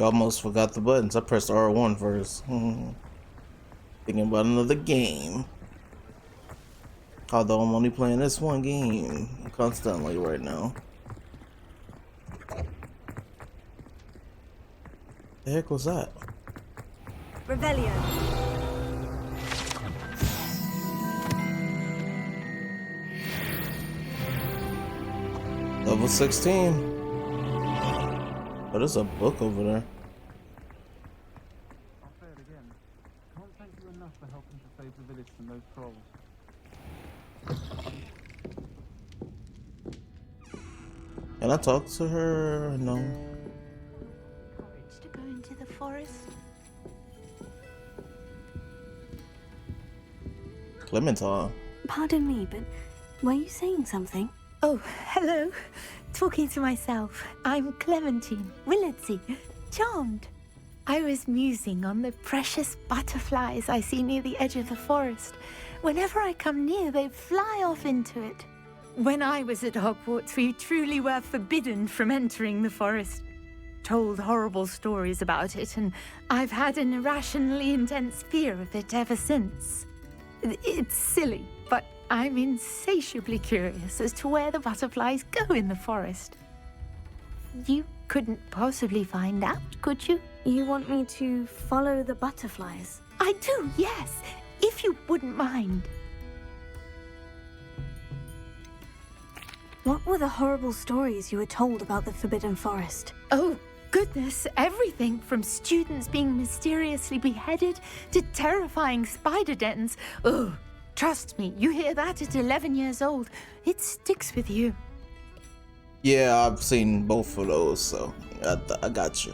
You almost forgot the buttons. I pressed R1 first. Thinking about another game. Although I'm only playing this one game constantly right now. The heck was that? Revelio. Level 16. But there's a book over there. I'll say it again. Can't thank you enough for helping to save the village from those trolls. Can I talk to her? No. Courage to go into the forest. Clementine. Pardon me, but were you saying something? Oh, hello. Talking to myself. I'm Clementine Willardsey. Charmed. I was musing on the precious butterflies I see near the edge of the forest. Whenever I come near, they fly off into it. When I was at Hogwarts, we truly were forbidden from entering the forest. Told horrible stories about it, and I've had an irrationally intense fear of it ever since. It's silly, but I'm insatiably curious as to where the butterflies go in the forest. You couldn't possibly find out, could you? You want me to follow the butterflies? I do, yes, if you wouldn't mind. What were the horrible stories you were told about the Forbidden Forest? Oh, goodness, everything from students being mysteriously beheaded to terrifying spider dens. Ugh, trust me, you hear that at 11 years old, it sticks with you. Yeah, I've seen both of those, so I got you.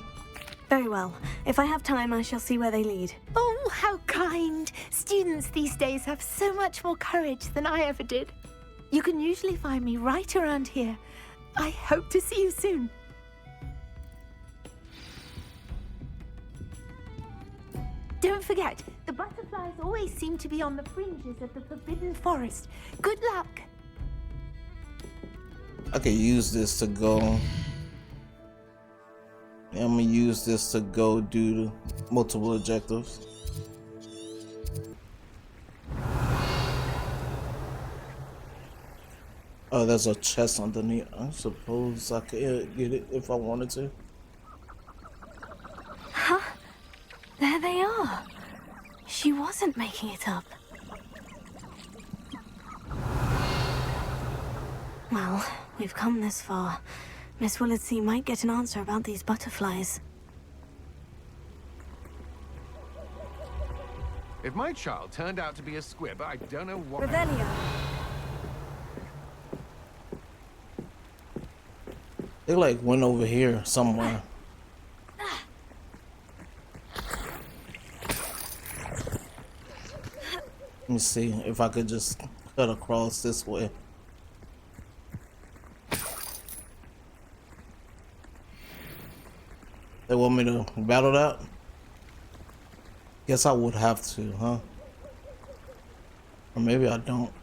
Very well. If I have time, I shall see where they lead. Oh, how kind. Students these days have so much more courage than I ever did. You can usually find me right around here. I hope to see you soon. Don't forget, the butterflies always seem to be on the fringes of the Forbidden Forest. Good luck. I could use this to go. I'm gonna use this to go do multiple objectives. Oh, there's a chest underneath. I suppose I could get it if I wanted to. Huh? There they are. She wasn't making it up. Well, we've come this far. Miss Willardsey might get an answer about these butterflies. If my child turned out to be a squib, I don't know what... Revelio. They like went over here somewhere. Let me see if I could just cut across this way. They want me to battle that? Guess I would have to, huh? Or maybe I don't.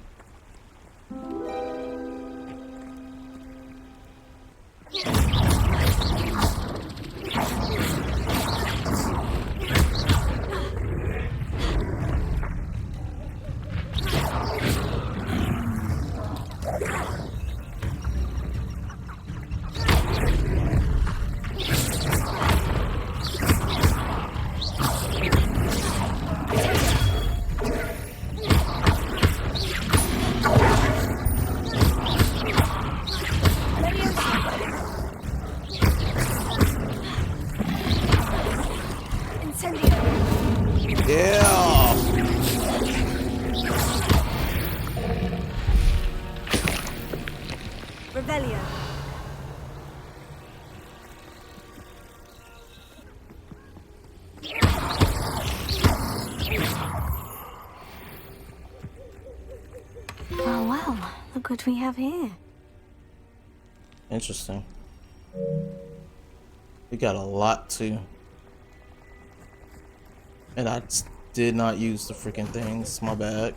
Yeah. Revelio. Oh, well, look what we have here. Interesting. We got a lot too. And I did not use the freaking things. My bad.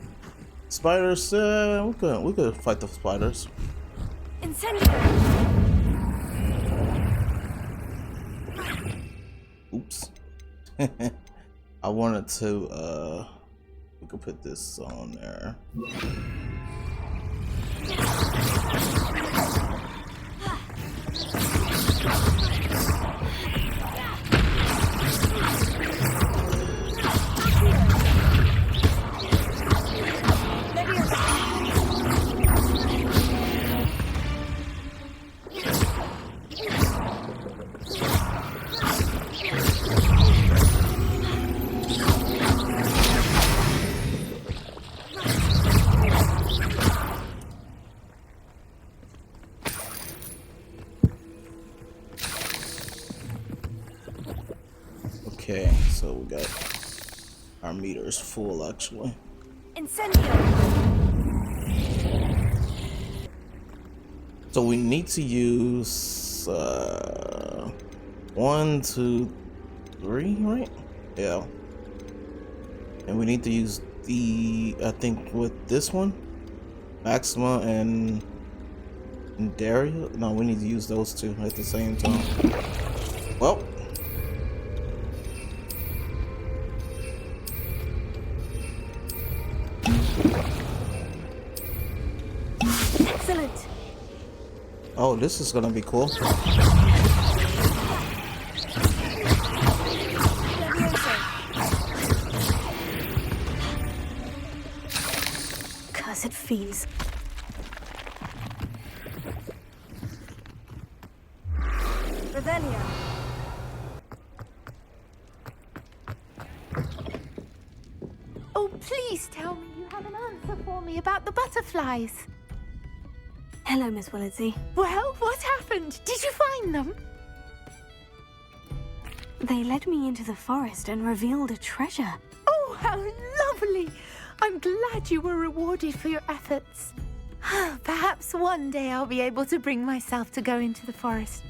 Spiders. We could fight the spiders. Incendio. I wanted to we could put this on there. Okay, so we got our meters full actually. Incendio! So we need to use 1, 2, 3, right? Yeah. And we need to use I think with this one, Maxima and Daria. No, we need to use those two at the same time. Well. Excellent! Oh, this is gonna be cool. Cursed fiends. Revelio! Oh, please tell me you have an answer for me about the butterflies. Hello, Miss Willitsey. Well, what happened? Did you find them? They led me into the forest and revealed a treasure. Oh, how lovely! I'm glad you were rewarded for your efforts. Perhaps one day I'll be able to bring myself to go into the forest.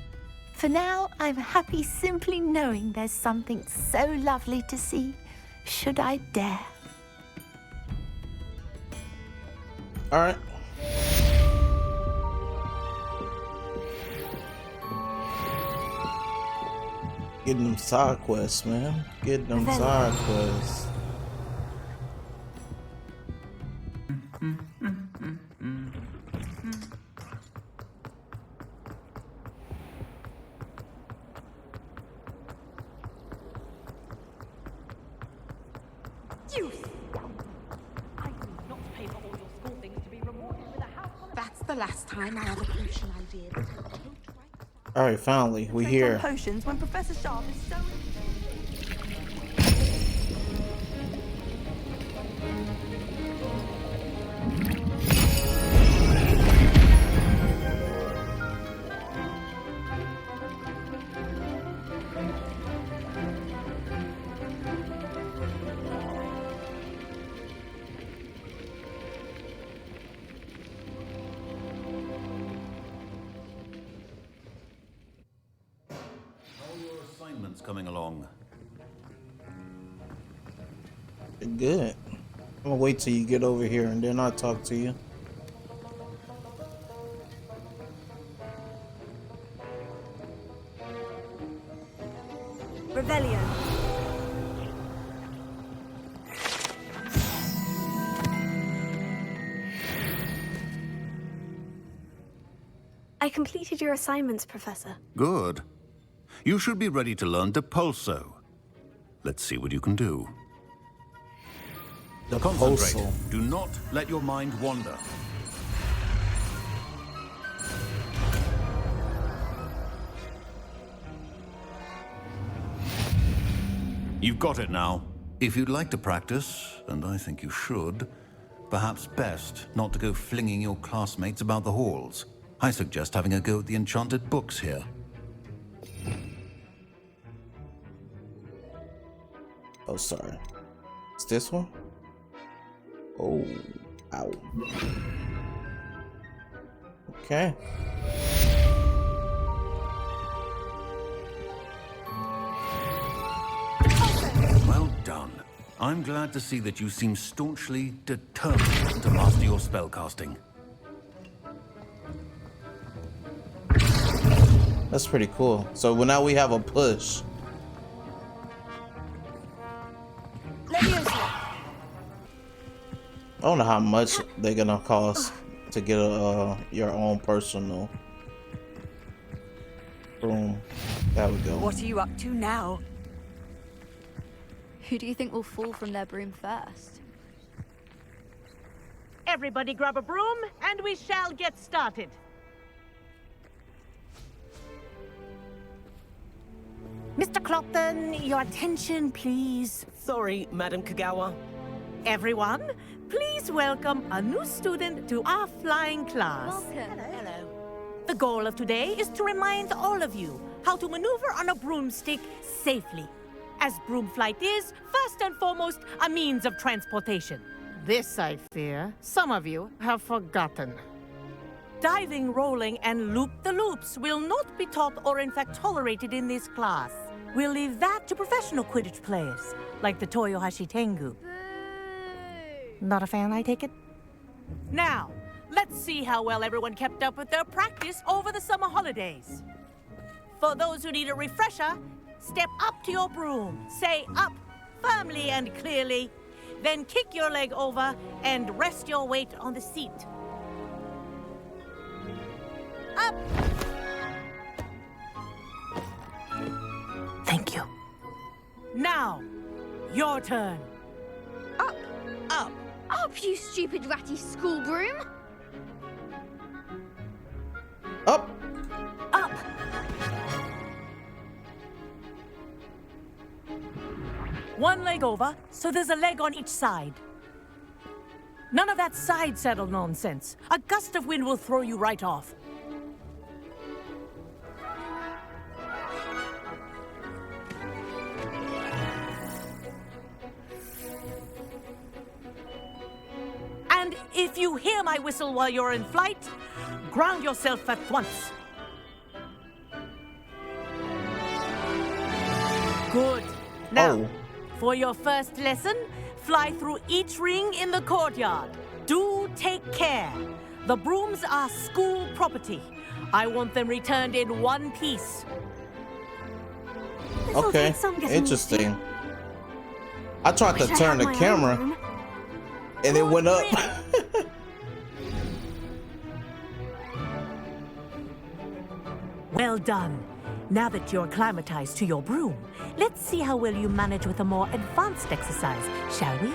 For now, I'm happy simply knowing there's something so lovely to see, should I dare. All right. Getting them side quests, man. Getting them side quests. That's the last time I have a potion idea. All right, finally, we here. Potions when Professor Sharp is so... Coming along. Good. I'm gonna wait till you get over here and then I'll talk to you. Revelio. I completed your assignments, Professor. Good. You should be ready to learn Depulso. Let's see what you can do. Concentrate. Depulso. Do not let your mind wander. You've got it now. If you'd like to practice, and I think you should, perhaps best not to go flinging your classmates about the halls. I suggest having a go at the enchanted books here. Oh, sorry. It's this one? Oh, ow. Okay. Well done. I'm glad to see that you seem staunchly determined to master your spellcasting. That's pretty cool. So now we have a push. I don't know how much they're gonna cost to get your own personal broom. There we go. What are you up to now? Who do you think will fall from their broom first? Everybody grab a broom, and we shall get started. Mr. Clopton, your attention, please. Sorry, Madam Kagawa. Everyone, please welcome a new student to our flying class. Welcome. Hello. The goal of today is to remind all of you how to maneuver on a broomstick safely, as broom flight is, first and foremost, a means of transportation. This, I fear, some of you have forgotten. Diving, rolling, and loop-the-loops will not be taught or in fact tolerated in this class. We'll leave that to professional Quidditch players, like the Toyohashi Tengu. Not a fan, I take it? Now, let's see how well everyone kept up with their practice over the summer holidays. For those who need a refresher, step up to your broom, say up firmly and clearly, then kick your leg over and rest your weight on the seat. Up! Thank you. Now, your turn. Up! Up! Up, you stupid ratty school broom! Up. Up! One leg over, so there's a leg on each side. None of that side saddle nonsense. A gust of wind will throw you right off. And if you hear my whistle while you're in flight, ground yourself at once. Good. Now, for your first lesson, fly through each ring in the courtyard. Do take care. The brooms are school property. I want them returned in one piece. Okay, interesting. I tried to turn the camera, and it went up. Well done. Now that you're acclimatized to your broom, let's see how well you manage with a more advanced exercise, shall we?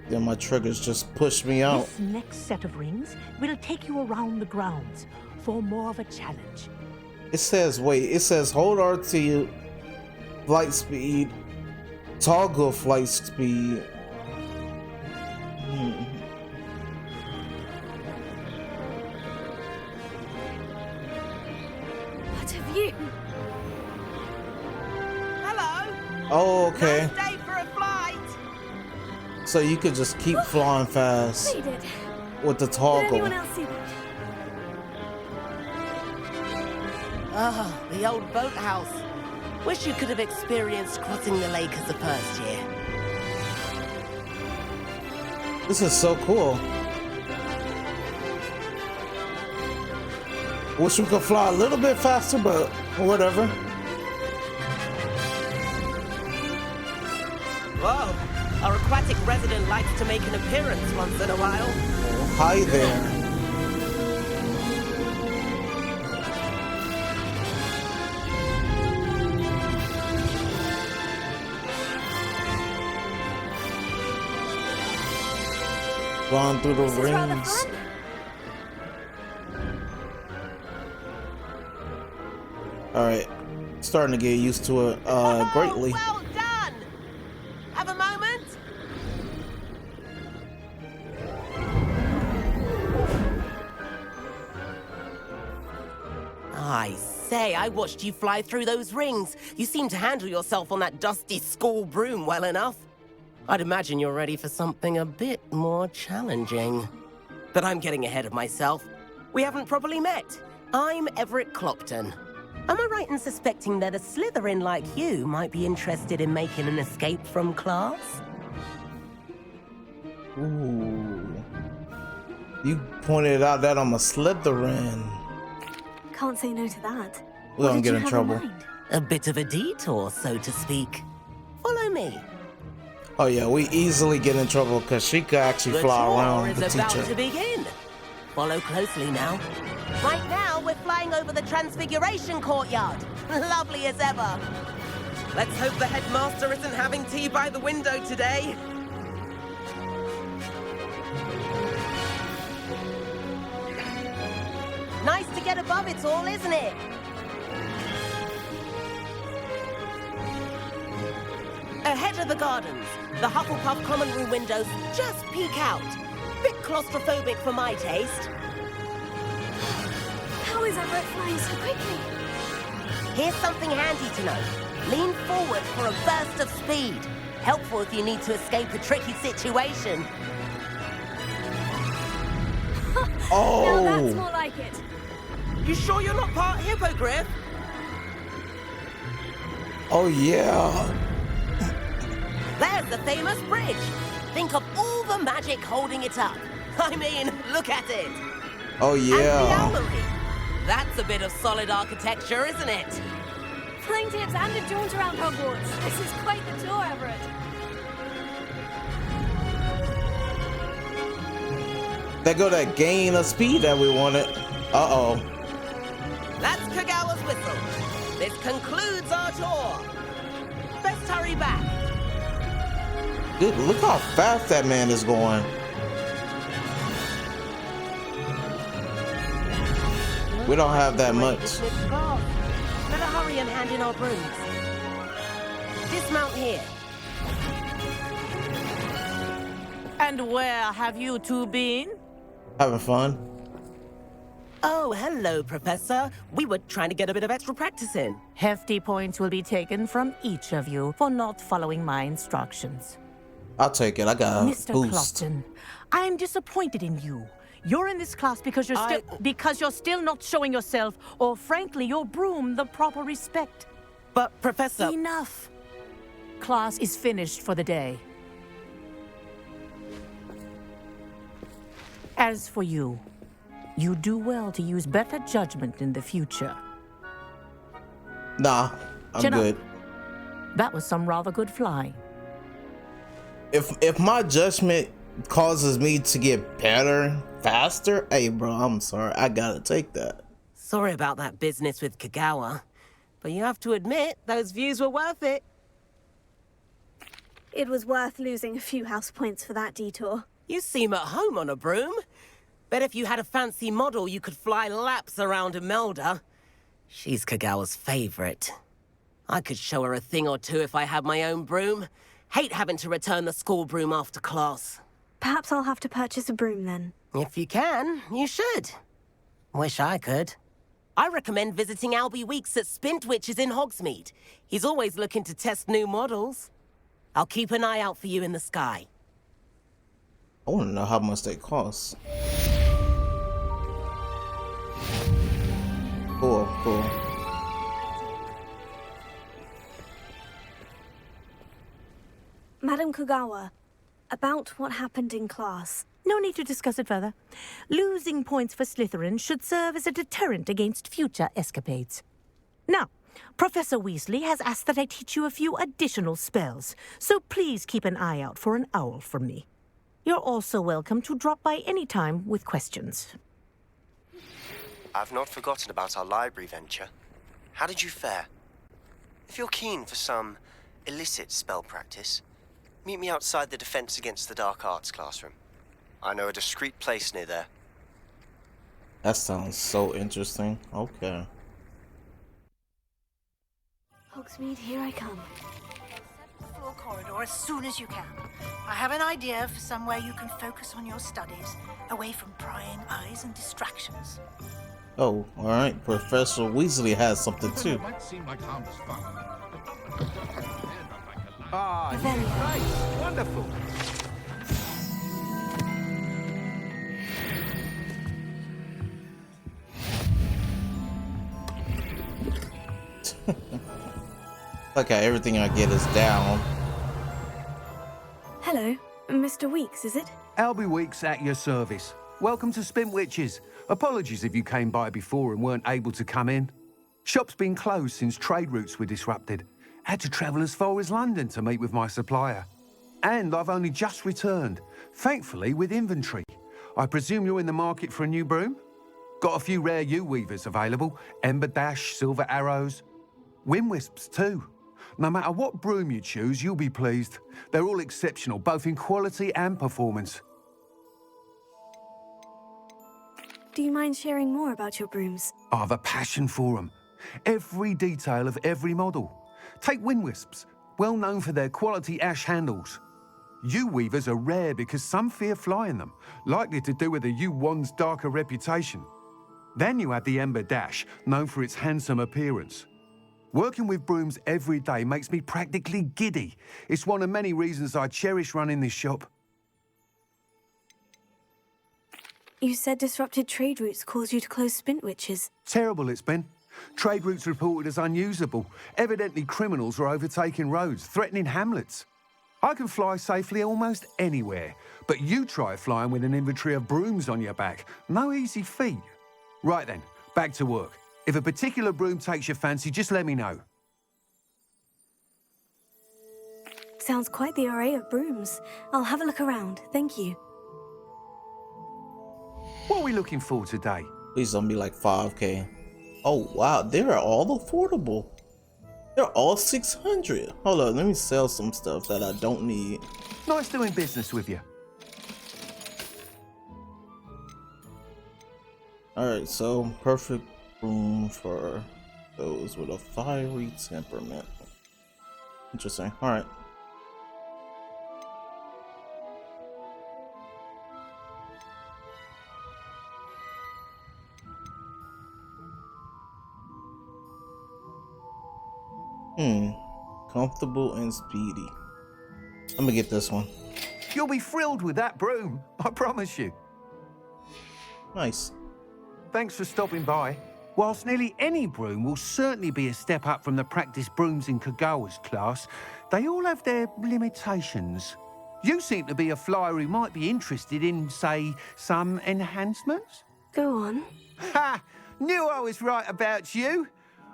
Then my triggers just pushed me out. This next set of rings will take you around the grounds for more of a challenge. It says, wait, it says hold RT flight speed, toggle flight speed. What have you? Hello! Oh, okay. Nice day for a flight! So you could just keep flying fast They did. with the Did toggle. anyone else see that? Ah, the old boathouse. Wish you could have experienced crossing the lake as a first year. This is so cool. Wish we could fly a little bit faster, but whatever. Whoa, our aquatic resident likes to make an appearance once in a while. Oh, hi there. Gone through the This is rather rings. fun. Alright. Starting to get used to it greatly. Well done! Have a moment? I say, I watched you fly through those rings. You seem to handle yourself on that dusty school broom well enough. I'd imagine you're ready for something a bit more challenging. But I'm getting ahead of myself. We haven't properly met. I'm Everett Clopton. Am I right in suspecting that a Slytherin like you might be interested in making an escape from class? Ooh. You pointed out that I'm a Slytherin. Can't say no to that. We're gonna What did get you in have trouble. mind? A bit of a detour, so to speak. Follow me. Oh yeah, we easily get in trouble because she could actually The fly tour around is the about teacher. to begin. Follow closely now. Right now, we're flying over the Transfiguration Courtyard. Lovely as ever. Let's hope the headmaster isn't having tea by the window today. Nice to get above it all, isn't it? Ahead of the gardens, the Hufflepuff common room windows just peek out. Bit claustrophobic for my taste. How is Everett flying so quickly? Here's something handy to know. Lean forward for a burst of speed. Helpful if you need to escape a tricky situation. Now that's Oh, more like it. You sure you're not part hippogriff? oh yeah. There's the famous bridge. Think of all the magic holding it up. I mean, look at it. Oh And the yeah. owlery. That's a bit of solid architecture, isn't it? Flying tips and a jaunt around Hogwarts. This is quite the tour, Everett. They go that gain of speed that we wanted. Uh-oh. That's Kagawa's whistle. This concludes our tour. Best hurry back. Dude, look how fast that man is going. We don't have that much. Better hurry and hand in our brooms. Dismount here. And where have you two been? Having fun. Oh, hello, Professor. We were trying to get a bit of extra practice in. Hefty points will be taken from each of you for not following my instructions. I'll take it. I got a Mr. boost. Clopton, I'm disappointed in you. You're in this class because you're still not showing yourself, or frankly, your broom the proper respect. But, Professor... Enough. Class is finished for the day. As for you, you do well to use better judgment in the future. Nah, I'm Chin up. good. That was some rather good flying. If my judgment causes me to get better faster, hey bro, I'm sorry. I gotta take that. Sorry about that business with Kagawa. But you have to admit, those views were worth it. It was worth losing a few house points for that detour. You seem at home on a broom. Bet if you had a fancy model, you could fly laps around Imelda. She's Kagawa's favorite. I could show her a thing or two if I had my own broom. Hate having to return the school broom after class. Perhaps I'll have to purchase a broom then. If you can, you should. Wish I could. I recommend visiting Albie Weeks at Spintwitches in Hogsmeade. He's always looking to test new models. I'll keep an eye out for you in the sky. I wanna know how much they cost. Cool, cool. Madam Kagawa, about what happened in class. No need to discuss it further. Losing points for Slytherin should serve as a deterrent against future escapades. Now, Professor Weasley has asked that I teach you a few additional spells, so please keep an eye out for an owl from me. You're also welcome to drop by any time with questions. I've not forgotten about our library venture. How did you fare? If you're keen for some illicit spell practice, meet me outside the Defense Against the Dark Arts classroom. I know a discreet place near there. That sounds so interesting. Okay. Hogsmeade, here I come. The floor corridor as soon as you can. I have an idea for somewhere you can focus on your studies, away from prying eyes and distractions. Oh, alright. Professor Weasley has something too. It might seem like harmless fun. Ah, Nice, wonderful. Like how everything I get is down. Hello, Mr. Weeks, is it? Albie Weeks at your service. Welcome to Spintwitches. Apologies if you came by before and weren't able to come in. Shop's been closed since trade routes were disrupted. Had to travel as far as London to meet with my supplier. And I've only just returned, thankfully with inventory. I presume you're in the market for a new broom? Got a few rare U-weavers available. Ember Dash, Silver Arrows. Wind Wisps too. No matter what broom you choose, you'll be pleased. They're all exceptional, both in quality and performance. Do you mind sharing more about your brooms? I have a passion for them. Every detail of every model. Take Wind Wisps, well known for their quality ash handles. U-weavers are rare because some fear flying them, likely to do with the U-wand's darker reputation. Then you have the Ember Dash, known for its handsome appearance. Working with brooms every day makes me practically giddy. It's one of many reasons I cherish running this shop. You said disrupted trade routes caused you to close Spintwitches. Terrible it's been. Trade routes reported as unusable. Evidently criminals are overtaking roads, threatening hamlets. I can fly safely almost anywhere, but you try flying with an inventory of brooms on your back. No easy feat. Right then, back to work. If a particular broom takes your fancy, just let me know. Sounds quite the array of brooms. I'll have a look around, thank you. What are we looking for today? Please don't be like 5K. Oh wow, they're all affordable. They're all 600. Hold on, let me sell some stuff that I don't need. Nice doing business with you. Alright, so perfect room for those with a fiery temperament. Interesting. Alright. Comfortable and speedy. I'm gonna get this one. You'll be thrilled with that broom, I promise you. Nice. Thanks for stopping by. Whilst nearly any broom will certainly be a step up from the practice brooms in Kagawa's class, they all have their limitations. You seem to be a flyer who might be interested in, say, some enhancements? Go on. Ha! Knew I was right about you.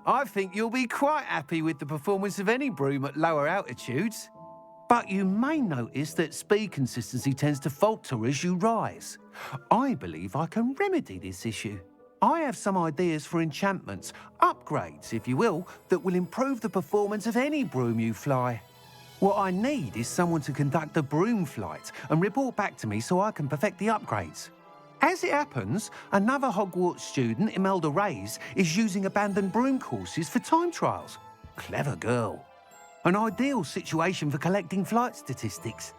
I think you'll be quite happy with the performance of any broom at lower altitudes. But you may notice that speed consistency tends to falter as you rise. I believe I can remedy this issue. I have some ideas for enchantments, upgrades, if you will, that will improve the performance of any broom you fly. What I need is someone to conduct a broom flight and report back to me so I can perfect the upgrades. As it happens, another Hogwarts student, Imelda Reyes, is using abandoned broom courses for time trials. Clever girl. An ideal situation for collecting flight statistics.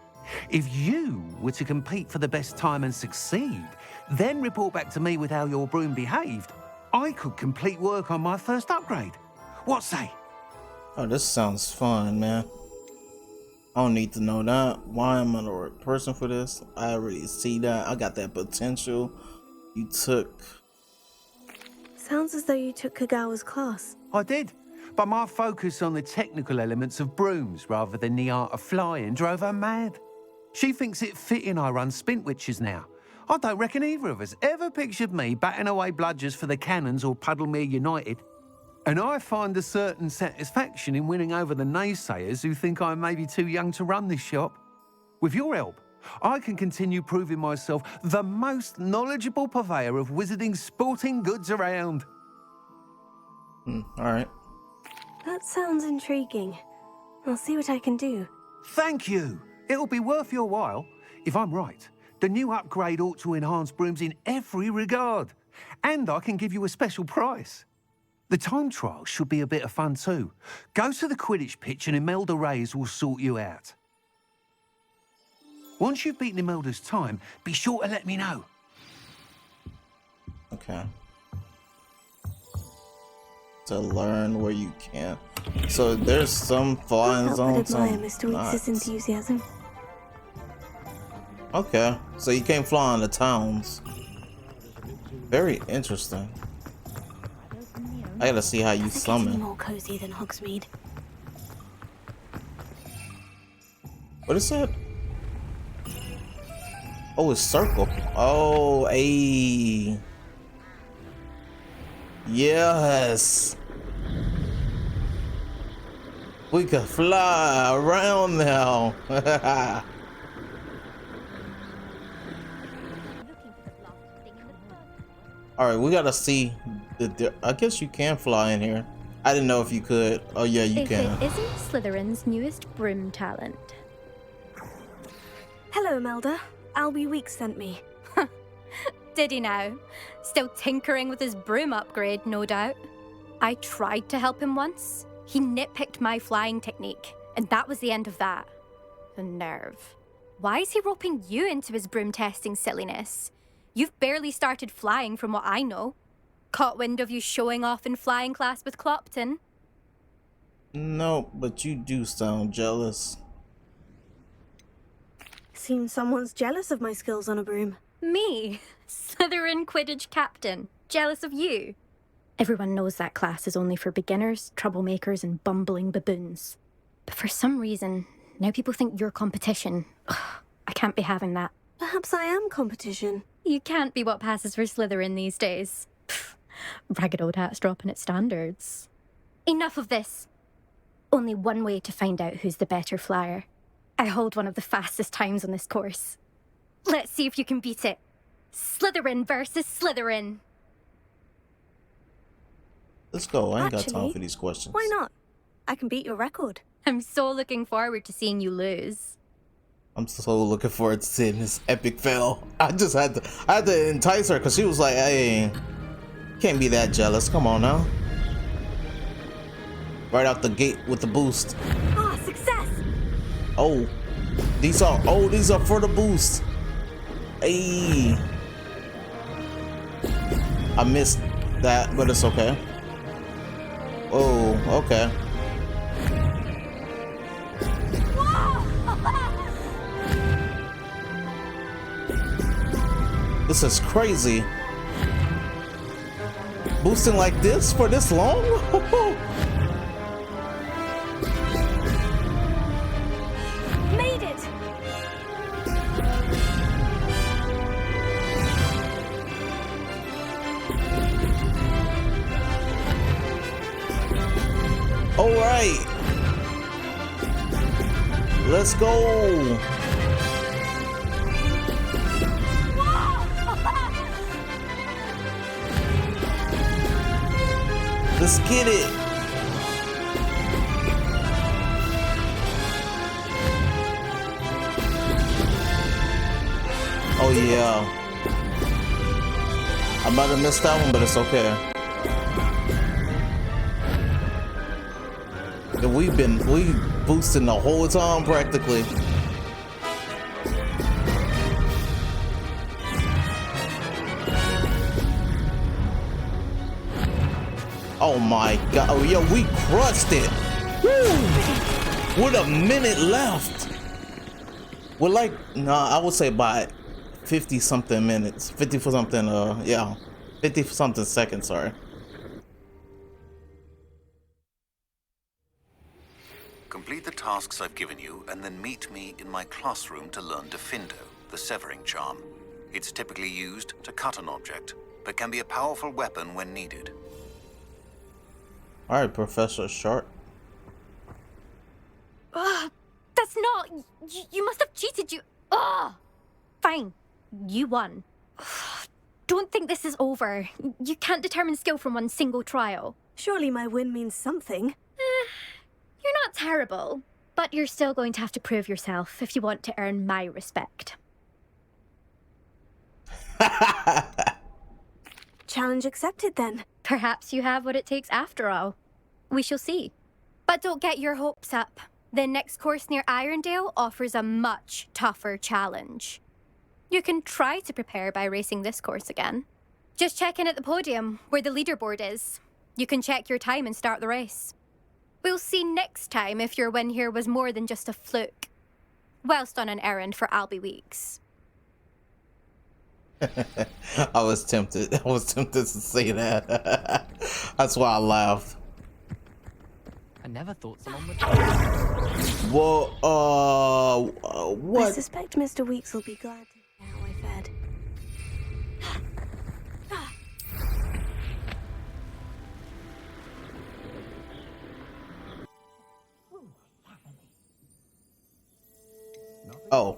If you were to compete for the best time and succeed, then report back to me with how your broom behaved, I could complete work on my first upgrade. What say? Oh, this sounds fun, man. I don't need to know that. Why am I the right person for this? I already see that. I got that potential. You took... Sounds as though you took Kagawa's class. I did, but my focus on the technical elements of brooms rather than the art of flying drove her mad. She thinks it fitting I run Spintwitches now. I don't reckon either of us ever pictured me batting away bludgers for the Cannons or Puddlemere United. And I find a certain satisfaction in winning over the naysayers who think I may be too young to run this shop. With your help, I can continue proving myself the most knowledgeable purveyor of wizarding sporting goods around. Alright. That sounds intriguing. I'll see what I can do. Thank you. It'll be worth your while. If I'm right, the new upgrade ought to enhance brooms in every regard. And I can give you a special price. The time trial should be a bit of fun too. Go to the Quidditch pitch and Imelda Reyes will sort you out. Once you've beaten Imelda's time, be sure to let me know. Okay. To learn where you can. So there's some flying zones. I admire Mr. Weeks' enthusiasm. Okay, so you can't fly on the towns. Very interesting. I gotta see how you summon. More cozy than Hogsmeade. What is that? Oh, it's circle. Oh, a. Yes. We can fly around now. All right, we gotta see. I guess you can fly in here. I didn't know if you could. Oh yeah, you can. If it isn't Slytherin's newest broom talent. Hello, Imelda. Albie Weeks sent me. Did he now? Still tinkering with his broom upgrade, no doubt. I tried to help him once. He nitpicked my flying technique, and that was the end of that. The nerve. Why is he roping you into his broom testing silliness? You've barely started flying from what I know. Caught wind of you showing off in flying class with Clopton? No, but you do sound jealous. Seems someone's jealous of my skills on a broom. Me? Slytherin Quidditch captain. Jealous of you? Everyone knows that class is only for beginners, troublemakers, and bumbling baboons. But for some reason, now people think you're competition. Ugh, I can't be having that. Perhaps I am competition. You can't be what passes for Slytherin these days. Pfft, ragged old hat's dropping its standards. Enough of this. Only one way to find out who's the better flyer. I hold one of the fastest times on this course. Let's see if you can beat it. Slytherin versus Slytherin. Let's go. I ain't got Actually, time for these questions. Why not? I can beat your record. I'm so looking forward to seeing you lose. I'm so looking forward to seeing this epic fail. I had to entice her because she was like, "Hey, can't be that jealous. Come on now." Right out the gate with the boost. Ah, success! Oh, these are for the boost. Hey, I missed that, but it's okay. Oh, okay. This is crazy. Boosting like this for this long? Made it! All right. Let's go. Let's get it. Oh yeah. I might have missed that one, but it's okay. We boosting the whole time practically. Oh my god. Oh yeah, we crushed it. Woo! With a minute left. We're like, I would say by 50 something minutes. 50 for something, yeah. 50 for something seconds, sorry. Complete the tasks I've given you, and then meet me in my classroom to learn Diffindo, the severing charm. It's typically used to cut an object, but can be a powerful weapon when needed. All right, Professor Sharp. That's not... You must have cheated, you... Ugh! Fine. You won. Don't think this is over. You can't determine skill from one single trial. Surely my win means something. You're not terrible, but you're still going to have to prove yourself if you want to earn my respect. Challenge accepted, then. Perhaps you have what it takes after all. We shall see. But don't get your hopes up. The next course near Irondale offers a much tougher challenge. You can try to prepare by racing this course again. Just check in at the podium, where the leaderboard is. You can check your time and start the race. We'll see next time if your win here was more than just a fluke. Whilst on an errand for Albie Weeks. I was tempted to say that. That's why I laughed. I never thought someone would. Well, what? I suspect Mr. Weeks will be glad to hear how I fared. Oh.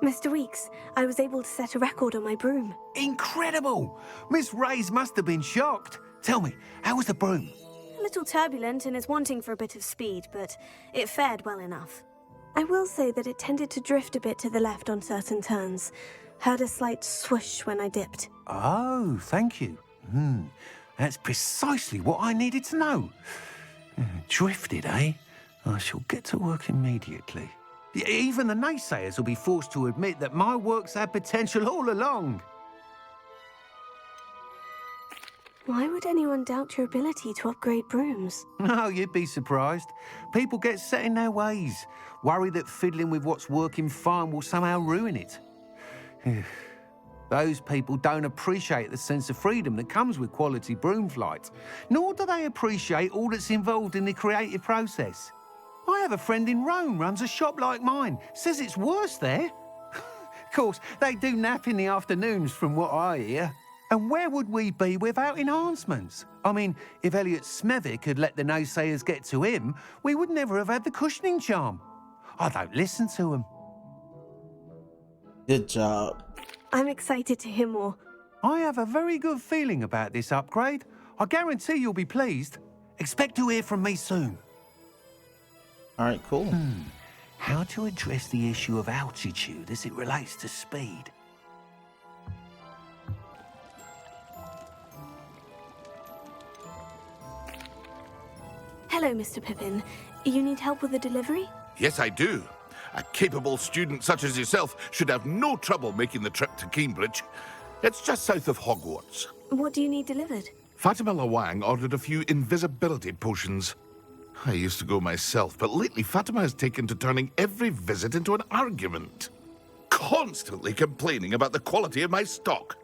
Mr. Weeks, I was able to set a record on my broom. Incredible! Miss Ray's must have been shocked. Tell me, how was the broom? A little turbulent and is wanting for a bit of speed, but it fared well enough. I will say that it tended to drift a bit to the left on certain turns. Heard a slight swoosh when I dipped. Oh, thank you. That's precisely what I needed to know. Drifted, eh? I shall get to work immediately. Even the naysayers will be forced to admit that my work's had potential all along. Why would anyone doubt your ability to upgrade brooms? No, you'd be surprised. People get set in their ways, worry that fiddling with what's working fine will somehow ruin it. Those people don't appreciate the sense of freedom that comes with quality broom flight, nor do they appreciate all that's involved in the creative process. I have a friend in Rome runs a shop like mine, says it's worse there. Of course, they do nap in the afternoons from what I hear. And where would we be without enhancements? I mean, if Elliot Smethwick had let the naysayers get to him, we would never have had the cushioning charm. I don't listen to them. Good job. I'm excited to hear more. I have a very good feeling about this upgrade. I guarantee you'll be pleased. Expect to hear from me soon. All right, cool. How to address the issue of altitude as it relates to speed? Hello, Mr. Pippin. You need help with a delivery? Yes, I do. A capable student such as yourself should have no trouble making the trip to Cambridge. It's just south of Hogwarts. What do you need delivered? Fatima Lawang ordered a few invisibility potions. I used to go myself, but lately Fatima has taken to turning every visit into an argument. Constantly complaining about the quality of my stock.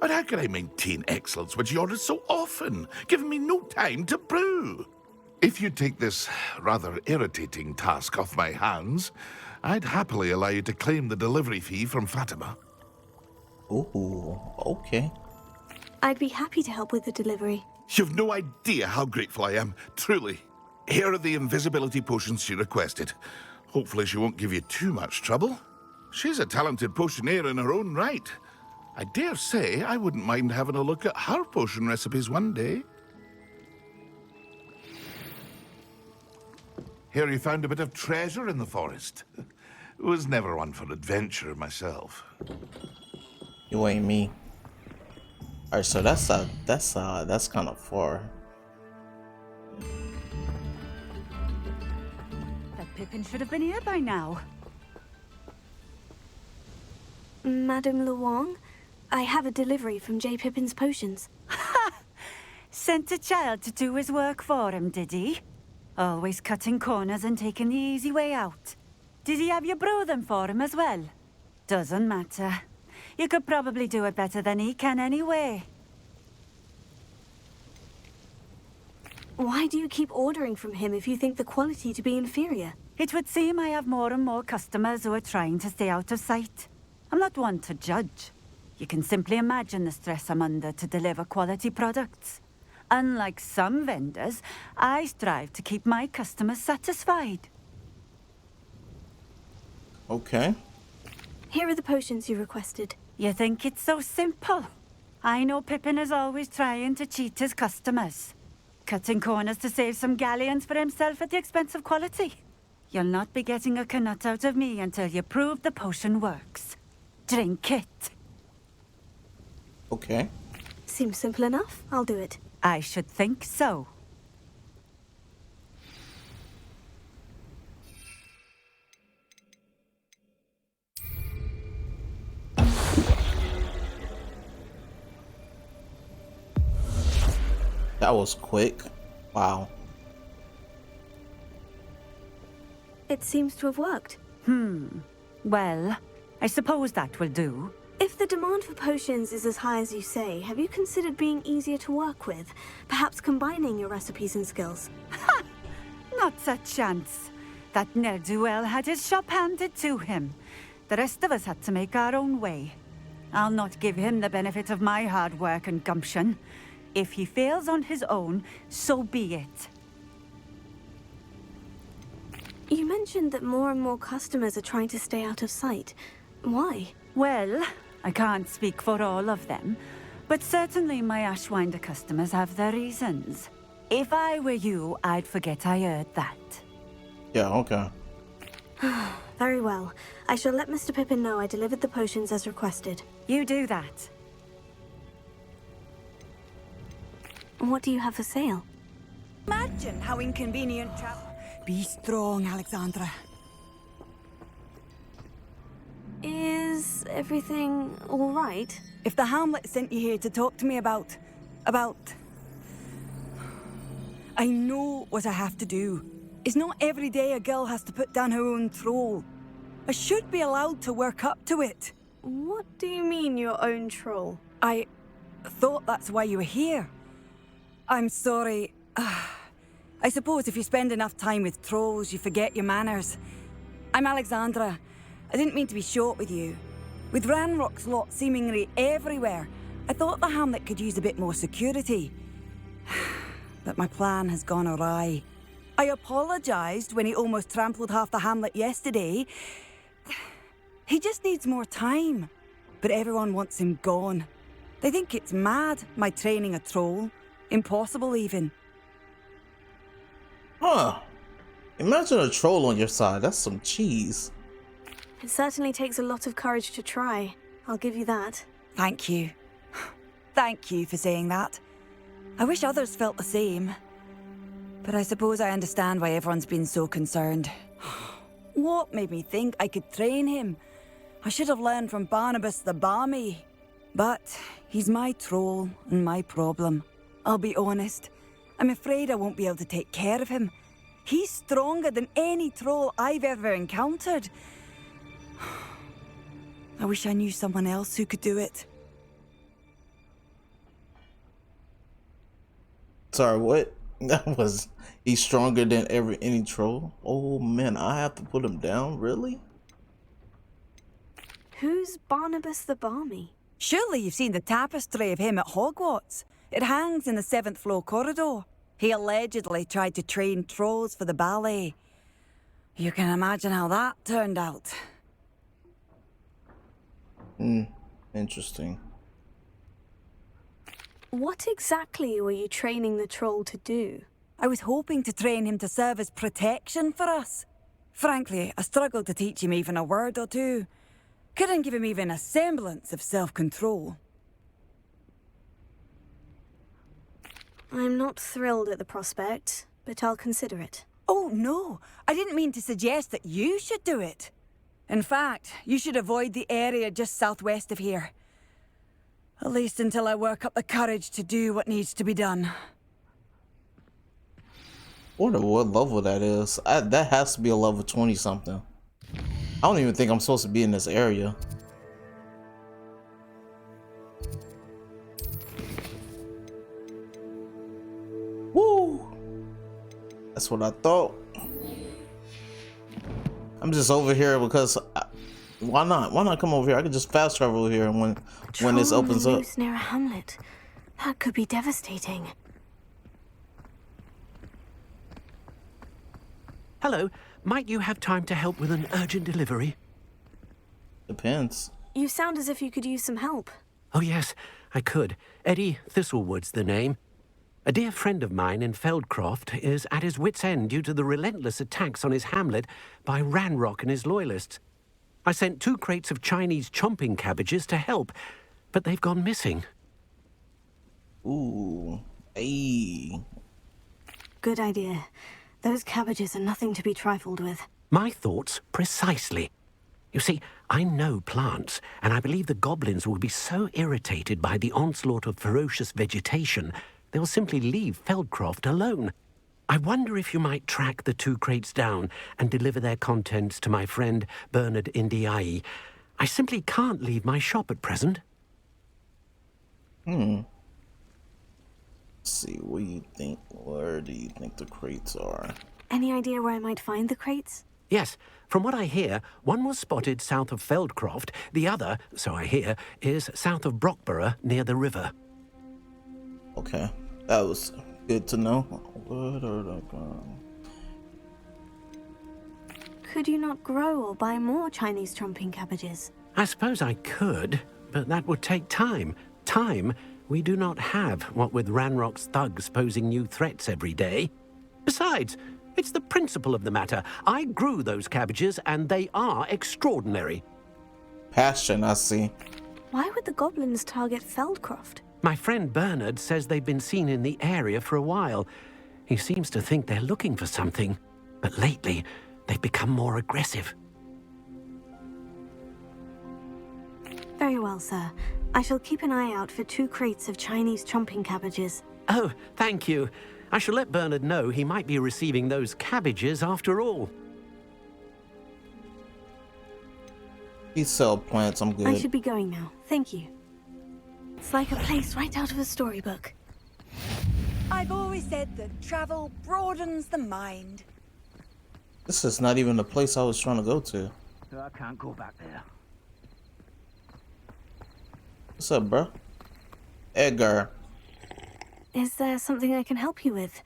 But how can I maintain excellence when she orders so often, giving me no time to brew? If you take this rather irritating task off my hands, I'd happily allow you to claim the delivery fee from Fatima. Ooh, okay. I'd be happy to help with the delivery. You've no idea how grateful I am, truly. Here are the invisibility potions she requested. Hopefully she won't give you too much trouble. She's a talented potioneer in her own right. I dare say I wouldn't mind having a look at her potion recipes one day. Here you found a bit of treasure in the forest. Was never one for adventure myself. You ain't me. All right, so that's kind of far. That Pippin should have been here by now. Madame Lawang, I have a delivery from J. Pippin's Potions. Ha! Sent a child to do his work for him, did he? Always cutting corners and taking the easy way out. Did he have you brew them for him as well? Doesn't matter. You could probably do it better than he can anyway. Why do you keep ordering from him if you think the quality to be inferior? It would seem I have more and more customers who are trying to stay out of sight. I'm not one to judge. You can simply imagine the stress I'm under to deliver quality products. Unlike some vendors, I strive to keep my customers satisfied. Okay. Here are the potions you requested. You think it's so simple? I know Pippin is always trying to cheat his customers. Cutting corners to save some galleons for himself at the expense of quality. You'll not be getting a canut out of me until you prove the potion works. Drink it. Okay. Seems simple enough. I'll do it. I should think so. That was quick. Wow. It seems to have worked. Well, I suppose that will do. If the demand for potions is as high as you say, have you considered being easier to work with? Perhaps combining your recipes and skills? Ha! Not a chance. That ne'er-do-well had his shop handed to him. The rest of us had to make our own way. I'll not give him the benefit of my hard work and gumption. If he fails on his own, so be it. You mentioned that more and more customers are trying to stay out of sight. Why? Well, I can't speak for all of them, but certainly my Ashwinder customers have their reasons. If I were you, I'd forget I heard that. Yeah, okay. Very well. I shall let Mr. Pippin know I delivered the potions as requested. You do that. What do you have for sale? Imagine how inconvenient travel. Be strong, Alexandra. Is everything all right? If the Hamlet sent you here to talk to me about... I know what I have to do. It's not every day a girl has to put down her own troll. I should be allowed to work up to it. What do you mean, your own troll? I thought that's why you were here. I'm sorry. I suppose if you spend enough time with trolls, you forget your manners. I'm Alexandra. I didn't mean to be short with you. With Ranrock's lot seemingly everywhere, I thought the Hamlet could use a bit more security. But my plan has gone awry. I apologized when he almost trampled half the Hamlet yesterday. He just needs more time. But everyone wants him gone. They think it's mad, my training a troll. Impossible, even. Huh. Imagine a troll on your side. That's some cheese. It certainly takes a lot of courage to try. I'll give you that. Thank you. Thank you for saying that. I wish others felt the same. But I suppose I understand why everyone's been so concerned. What made me think I could train him? I should have learned from Barnabas the Barmy. But he's my troll and my problem. I'll be honest. I'm afraid I won't be able to take care of him. He's stronger than any troll I've ever encountered. I wish I knew someone else who could do it. Sorry, what? That was... He's stronger than any troll? Oh man, I have to put him down? Really? Who's Barnabas the Barmy? Surely you've seen the tapestry of him at Hogwarts. It hangs in the 7th floor corridor. He allegedly tried to train trolls for the ballet. You can imagine how that turned out. Interesting. What exactly were you training the troll to do? I was hoping to train him to serve as protection for us. Frankly, I struggled to teach him even a word or two. Couldn't give him even a semblance of self-control. I'm not thrilled at the prospect, but I'll consider it. Oh, no. I didn't mean to suggest that you should do it. In fact, you should avoid the area just southwest of here. At least until I work up the courage to do what needs to be done. I wonder what level that is. That has to be a level 20 something. I don't even think I'm supposed to be in this area. Woo! That's what I thought. I'm just over here because why not? Why not come over here? I could just fast travel here and when this opens up. Near a hamlet. That could be devastating. Hello, might you have time to help with an urgent delivery? Depends. You sound as if you could use some help. Oh yes, I could. Eddie Thistlewood's the name. A dear friend of mine in Feldcroft is at his wit's end due to the relentless attacks on his hamlet by Ranrock and his loyalists. I sent 2 crates of Chinese chomping cabbages to help, but they've gone missing. Ooh. Hey. Good idea. Those cabbages are nothing to be trifled with. My thoughts precisely. You see, I know plants, and I believe the goblins will be so irritated by the onslaught of ferocious vegetation, they'll simply leave Feldcroft alone. I wonder if you might track the 2 crates down and deliver their contents to my friend Bernard Indiai. I simply can't leave my shop at present. Let's see, what do you think? Where do you think the crates are? Any idea where I might find the crates? Yes, from what I hear, one was spotted south of Feldcroft, the other, so I hear, is south of Brockborough near the river. Okay, that was good to know. What are they going? Could you not grow or buy more Chinese chomping cabbages? I suppose I could, but that would take time. Time we do not have, what with Ranrock's thugs posing new threats every day. Besides, it's the principle of the matter. I grew those cabbages, and they are extraordinary. Passion, I see. Why would the goblins target Feldcroft? My friend Bernard says they've been seen in the area for a while. He seems to think they're looking for something, but lately they've become more aggressive. Very well, sir. I shall keep an eye out for 2 crates of Chinese chomping cabbages. Oh, thank you. I shall let Bernard know he might be receiving those cabbages after all. He sell plants, I'm good. I should be going now. Thank you. It's like a place right out of a storybook. I've always said that travel broadens the mind. This is not even the place I was trying to go to. I can't go back there. What's up, bro? Edgar. Is there something I can help you with,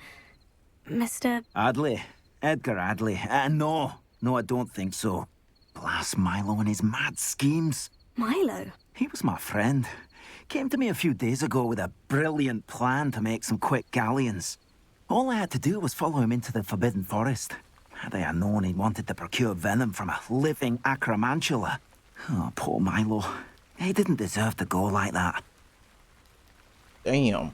Mr. Adley. Edgar Adley. No, I don't think so. Blast Milo and his mad schemes. Milo? He was my friend. Came to me a few days ago with a brilliant plan to make some quick galleons. All I had to do was follow him into the Forbidden Forest. Had I known he wanted to procure venom from a living acromantula. Oh, poor Milo. He didn't deserve to go like that. Damn.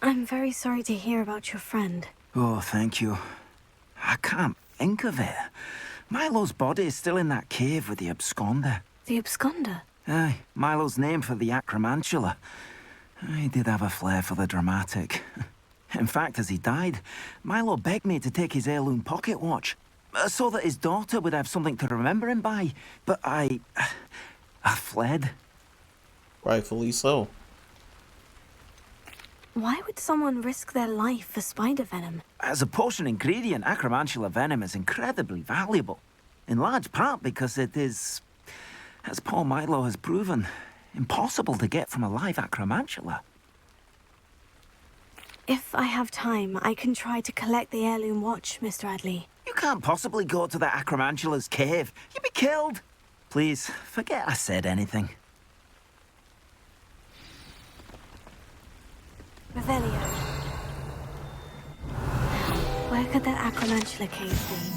I'm very sorry to hear about your friend. Oh, thank you. I can't think of it. Milo's body is still in that cave with the absconder. The absconder? Aye, Milo's name for the acromantula. He did have a flair for the dramatic. In fact, as he died, Milo begged me to take his heirloom pocket watch, so that his daughter would have something to remember him by. But I fled. Rightfully so. Why would someone risk their life for spider venom? As a potion ingredient, acromantula venom is incredibly valuable. In large part because it is, as poor Milo has proven, impossible to get from a live acromantula. If I have time, I can try to collect the heirloom watch, Mr. Adley. You can't possibly go to the acromantula's cave. You'd be killed. Please, forget I said anything. Revelio. Where could that acromantula cave be?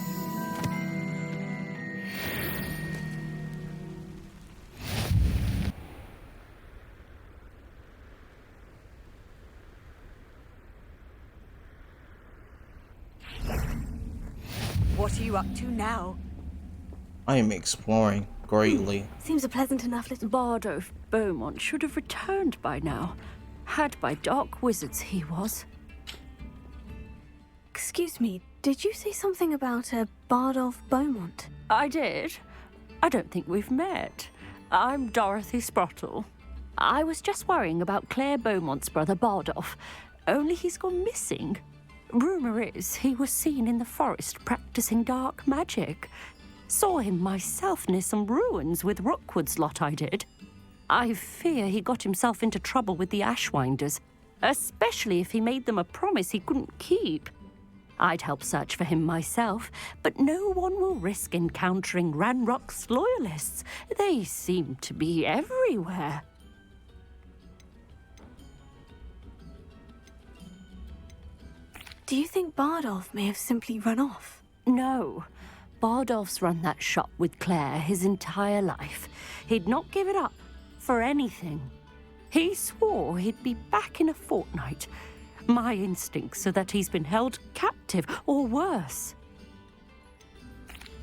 What are you up to now? I am exploring greatly. Seems a pleasant enough little... Bardolph Beaumont should have returned by now. Had by dark wizards he was. Excuse me, did you say something about a Bardolph Beaumont? I did. I don't think we've met. I'm Dorothy Sprottle. I was just worrying about Claire Beaumont's brother Bardolph, only he's gone missing. Rumour is he was seen in the forest practicing dark magic. Saw him myself near some ruins with Rookwood's lot I did. I fear he got himself into trouble with the Ashwinders, especially if he made them a promise he couldn't keep. I'd help search for him myself, but no one will risk encountering Ranrock's loyalists. They seem to be everywhere. Do you think Bardolph may have simply run off? No. Bardolph's run that shop with Claire his entire life. He'd not give it up for anything. He swore he'd be back in a fortnight. My instincts are that he's been held captive, or worse.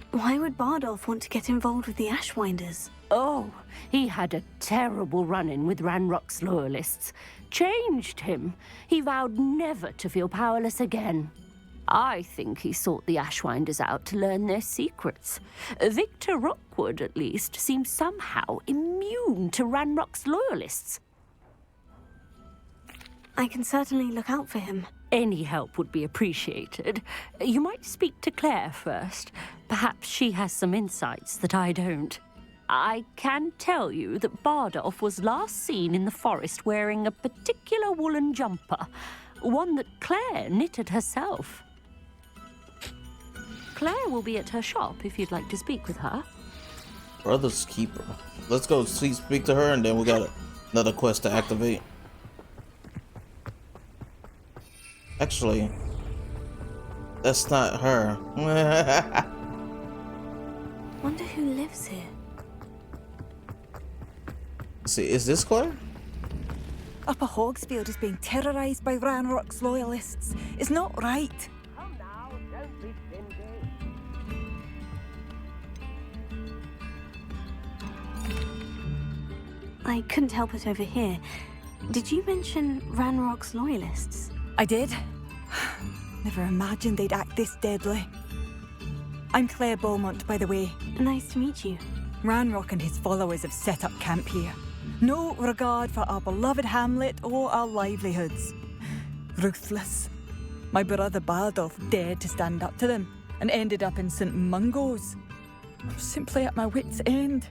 Why would Bardolph want to get involved with the Ashwinders? Oh, he had a terrible run-in with Ranrock's loyalists. Changed him. He vowed never to feel powerless again. I think he sought the Ashwinders out to learn their secrets. Victor Rookwood, at least, seems somehow immune to Ranrock's loyalists. I can certainly look out for him. Any help would be appreciated. You might speak to Claire first. Perhaps she has some insights that I don't. I can tell you that Bardolph was last seen in the forest wearing a particular woolen jumper, one that Claire knitted herself. Claire will be at her shop if you'd like to speak with her. Brother's Keeper. Let's go speak to her, and then we got another quest to activate. Actually, that's not her. Wonder who lives here. See, is this Claire? Upper Hogsfield is being terrorised by Ranrock's loyalists. It's not right. I couldn't help it over here. Did you mention Ranrock's loyalists? I did. Never imagined they'd act this deadly. I'm Claire Beaumont, by the way. Nice to meet you. Ranrock and his followers have set up camp here. No regard for our beloved hamlet or our livelihoods. Ruthless. My brother Bardolph dared to stand up to them and ended up in St. Mungo's. I'm simply at my wit's end.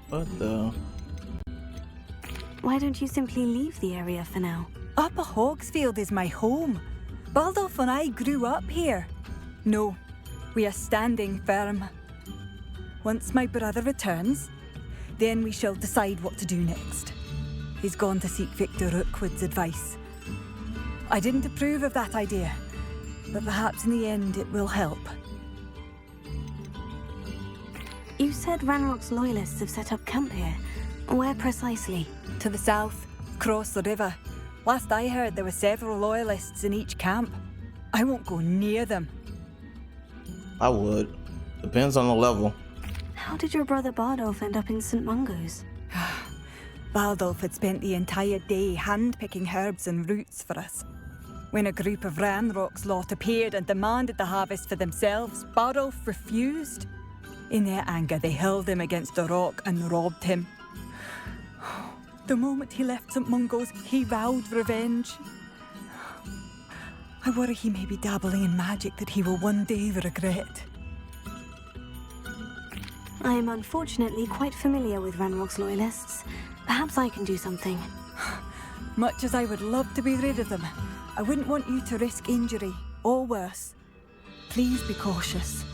What the? Why don't you simply leave the area for now? Upper Hogsfield is my home. Bardolph and I grew up here. No, we are standing firm. Once my brother returns, then we shall decide what to do next. He's gone to seek Victor Rookwood's advice. I didn't approve of that idea, but perhaps in the end it will help. You said Ranrock's loyalists have set up camp here. Where precisely? To the south, across the river. Last I heard, there were several loyalists in each camp. I won't go near them. I would. Depends on the level. How did your brother Bardolph end up in St. Mungo's? Bardolph had spent the entire day hand-picking herbs and roots for us. When a group of Ranrock's lot appeared and demanded the harvest for themselves, Bardolph refused. In their anger, they hurled him against a rock and robbed him. The moment he left St. Mungo's, he vowed revenge. I worry he may be dabbling in magic that he will one day regret. I am unfortunately quite familiar with Ranrock's loyalists. Perhaps I can do something. Much as I would love to be rid of them, I wouldn't want you to risk injury, or worse. Please be cautious.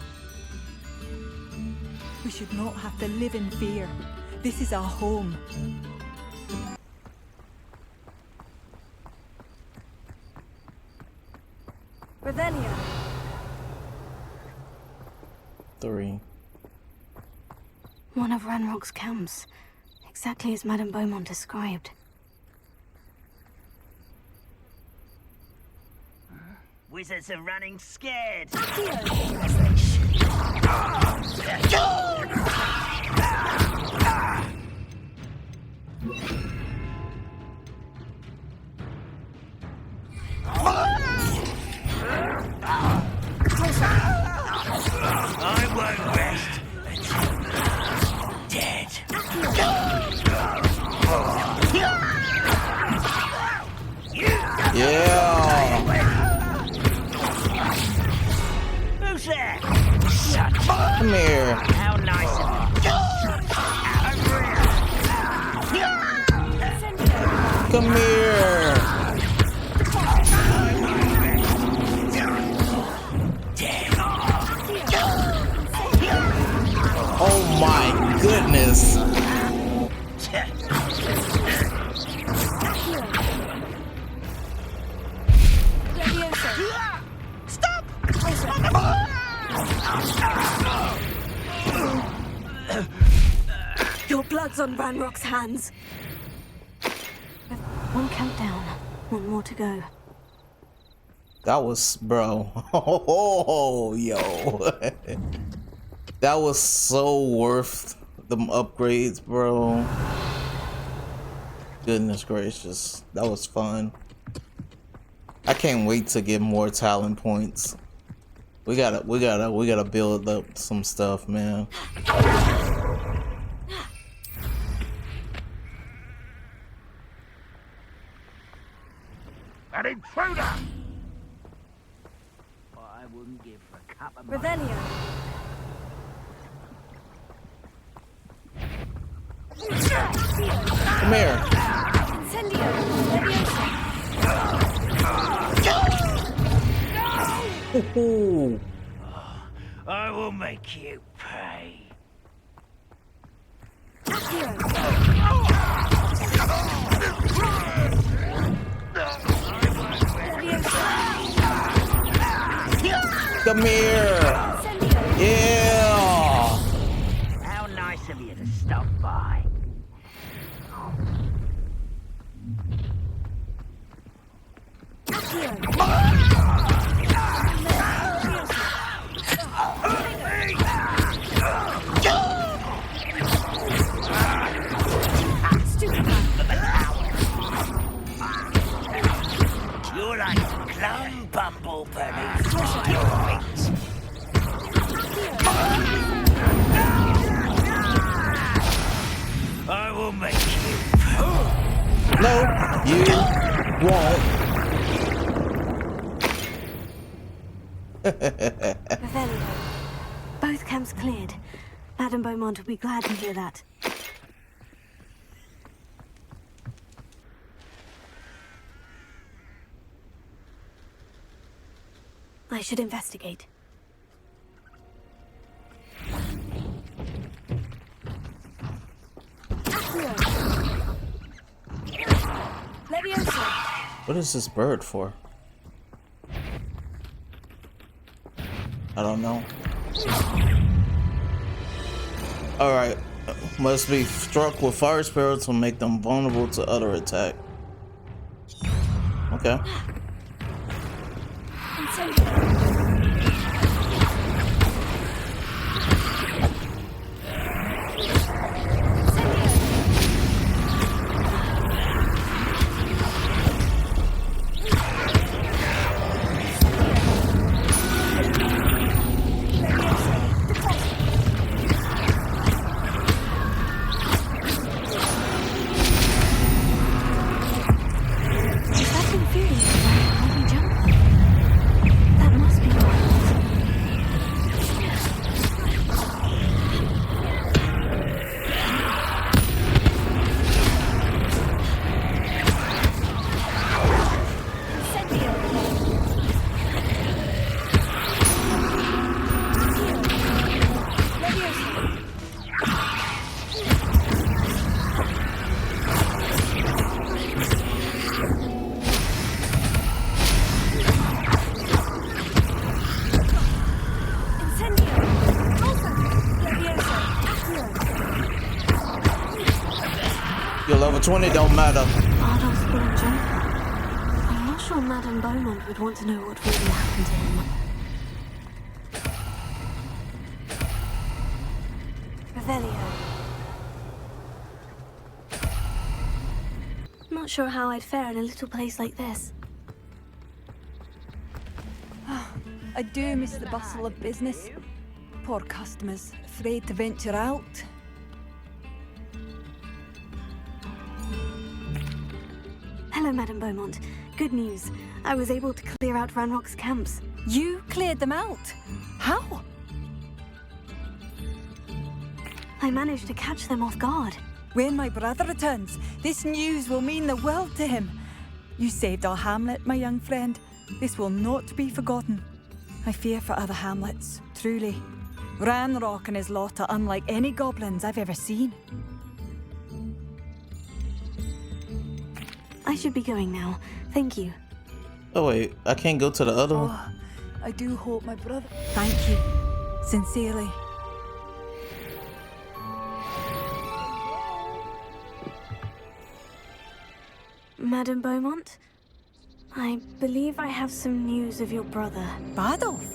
We should not have to live in fear. This is our home. Revelia. 3. One of Ranrock's camps. Exactly as Madame Beaumont described. Wizards are running scared. I won't rest until dead. Yeah. Who's there? Come here. How nice of you. Come here. Oh my goodness. Stop! Your blood's on Ranrock's hands. One count down. One more to go. That was, bro. Oh, yo. That was so worth the upgrades, bro. Goodness gracious. That was fun. I can't wait to get more talent points. We gotta build up some stuff, man. An intruder! What I wouldn't give for a cup of Revelia. Come here. Incendio. I will make you pay. Come here! Yeah! How nice of you to stop by. You're like plum bumbleberries. I will make you. No, you won't. Revelio. Both camps cleared. Madame Beaumont will be glad to hear that. I should investigate. What is this bird for? I don't know. Alright. Must be struck with fire spirits will make them vulnerable to other attack. Okay. Your level 20 don't matter. Bardolph's Bullinger. I'm not sure Madame Beaumont would want to know what really happened to him. Revelio. Not sure how I'd fare in a little place like this. I do miss the bustle of business. Poor customers, afraid to venture out. Hello, Madame Beaumont. Good news. I was able to clear out Ranrock's camps. You cleared them out? How? I managed to catch them off guard. When my brother returns, this news will mean the world to him. You saved our hamlet, my young friend. This will not be forgotten. I fear for other hamlets, truly. Ranrock and his lot are unlike any goblins I've ever seen. I should be going now. Thank you. Oh wait, I can't go to the other one. Oh, I do hope my brother... Thank you. Sincerely. Madame Beaumont? I believe I have some news of your brother. Bardolph?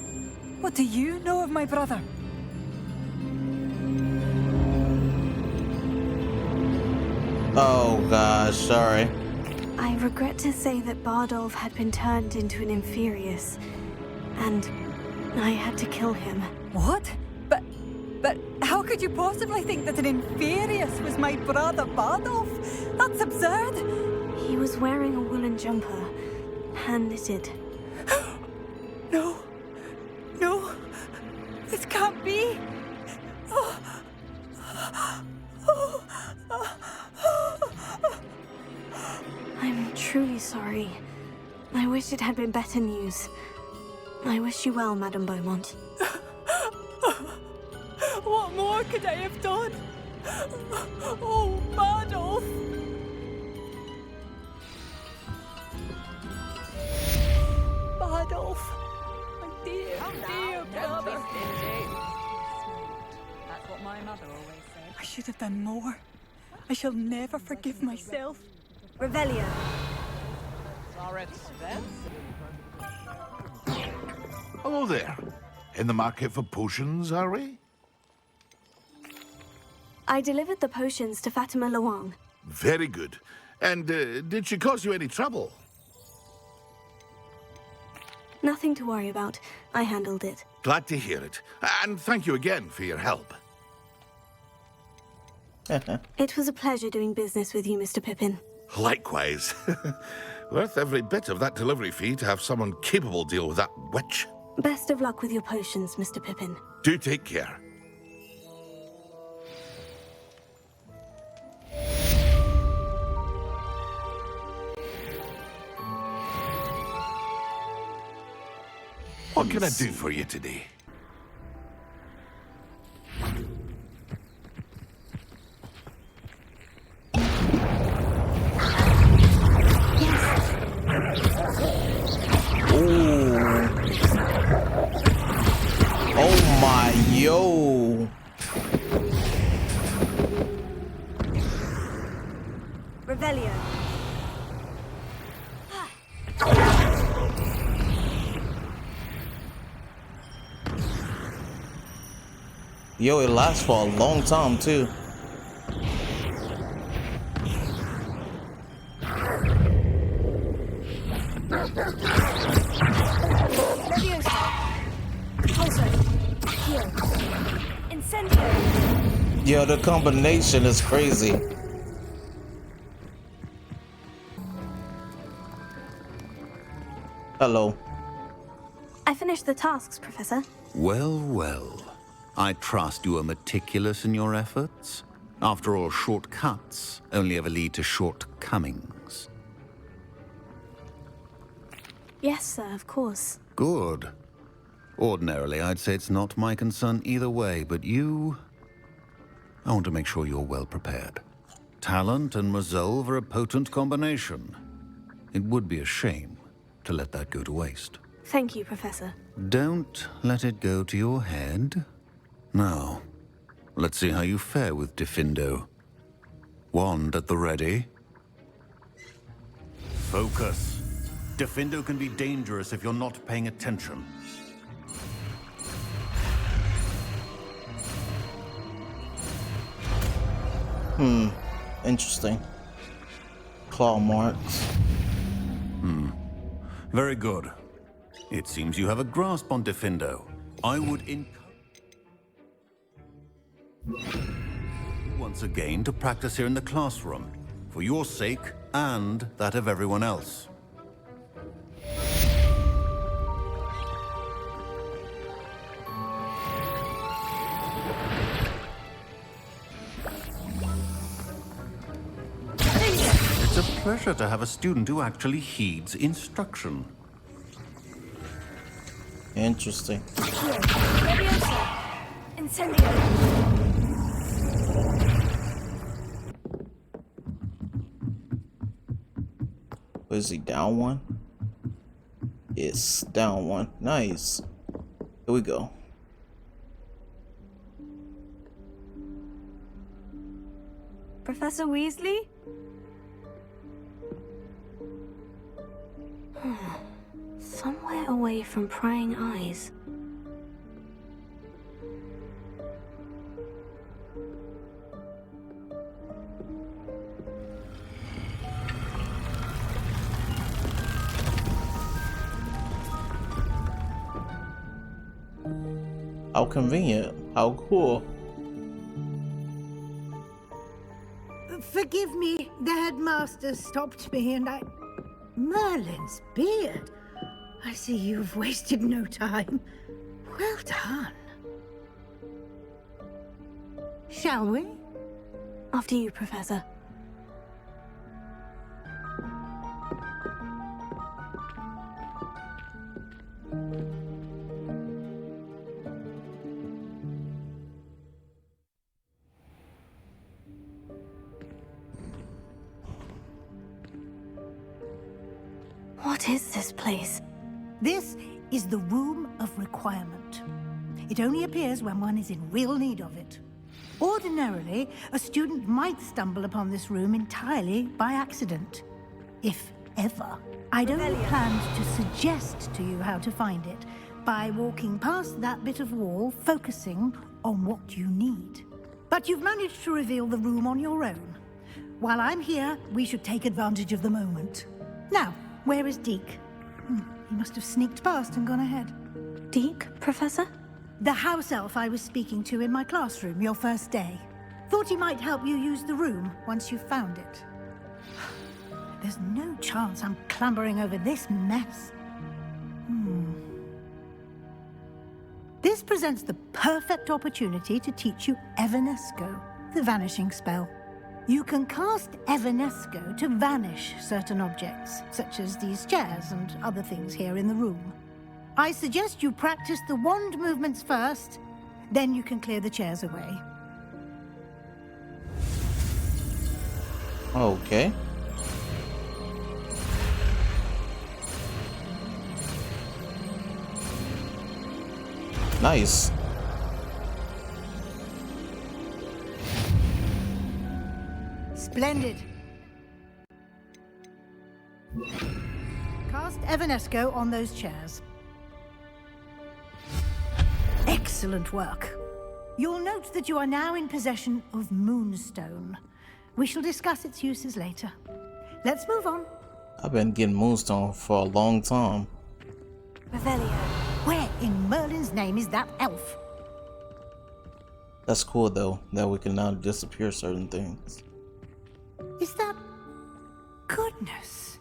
What do you know of my brother? Oh gosh, sorry. I regret to say that Bardolph had been turned into an Inferius, and I had to kill him. What? But how could you possibly think that an Inferius was my brother Bardolph? That's absurd! He was wearing a woolen jumper, hand-knitted. No. No. This can't be. I'm truly sorry. I wish it had been better news. I wish you well, Madame Beaumont. What more could I have done? Oh, Badolf! Badolf! My dear, dear brother. That's what my mother always said. I should have done more. I shall never forgive myself. Revelio. Are expensive. Hello there. In the market for potions, are we? I delivered the potions to Fatima Luang. Very good. And did she cause you any trouble? Nothing to worry about. I handled it. Glad to hear it. And thank you again for your help. It was a pleasure doing business with you, Mr. Pippin. Likewise. Worth every bit of that delivery fee to have someone capable deal with that witch. Best of luck with your potions, Mr. Pippin. Do take care. What can I do for you today? Oh my, yo. Revelio. Yo, it lasts for a long time too. Yo, the combination is crazy. Hello. I finished the tasks, Professor. Well, well. I trust you are meticulous in your efforts. After all, shortcuts only ever lead to shortcomings. Yes, sir, of course. Good. Ordinarily, I'd say it's not my concern either way, but you... I want to make sure you're well prepared. Talent and resolve are a potent combination. It would be a shame to let that go to waste. Thank you, Professor. Don't let it go to your head. Now, let's see how you fare with Diffindo. Wand at the ready. Focus. Diffindo can be dangerous if you're not paying attention. Interesting. Claw marks. Very good. It seems you have a grasp on Diffindo. I would once again to practice here in the classroom, for your sake and that of everyone else. It's a pleasure to have a student who actually heeds instruction. Interesting. Was he down one? Yes, down one. Nice. Here we go. Professor Weasley? Somewhere away from prying eyes. How convenient. How cool. Forgive me, the headmaster stopped me and I... Merlin's beard. I see you've wasted no time. Well done. Shall we? After you, Professor. What is this place? This is the Room of Requirement. It only appears when one is in real need of it. Ordinarily, a student might stumble upon this room entirely by accident. If ever. I'd only planned to suggest to you how to find it by walking past that bit of wall, focusing on what you need. But you've managed to reveal the room on your own. While I'm here, we should take advantage of the moment. Now, where is Deke? He must have sneaked past and gone ahead. Deke, Professor? The house elf I was speaking to in my classroom your first day. Thought he might help you use the room once you found it. There's no chance I'm clambering over this mess. This presents the perfect opportunity to teach you Evanesco, the vanishing spell. You can cast Evanesco to vanish certain objects, such as these chairs and other things here in the room. I suggest you practice the wand movements first, then you can clear the chairs away. Okay. Nice. Splendid. Cast Evanesco on those chairs. Excellent work. You'll note that you are now in possession of Moonstone. We shall discuss its uses later. Let's move on. I've been getting Moonstone for a long time. Revelio. Where in Merlin's name is that elf? That's cool though, that we can now disappear certain things. Is that... Goodness.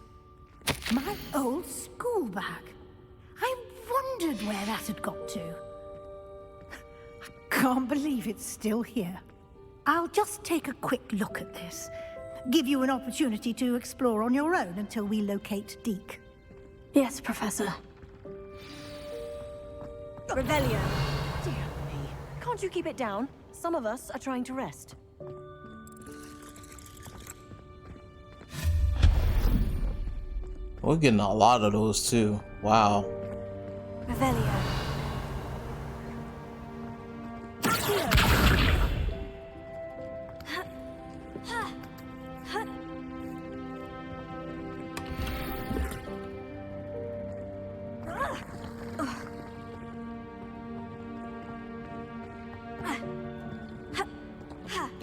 My old school bag. I wondered where that had got to. I can't believe it's still here. I'll just take a quick look at this. Give you an opportunity to explore on your own until we locate Deke. Yes, Professor. Revelio. Dear me. Can't you keep it down? Some of us are trying to rest. We're getting a lot of those too. Wow. Revelio.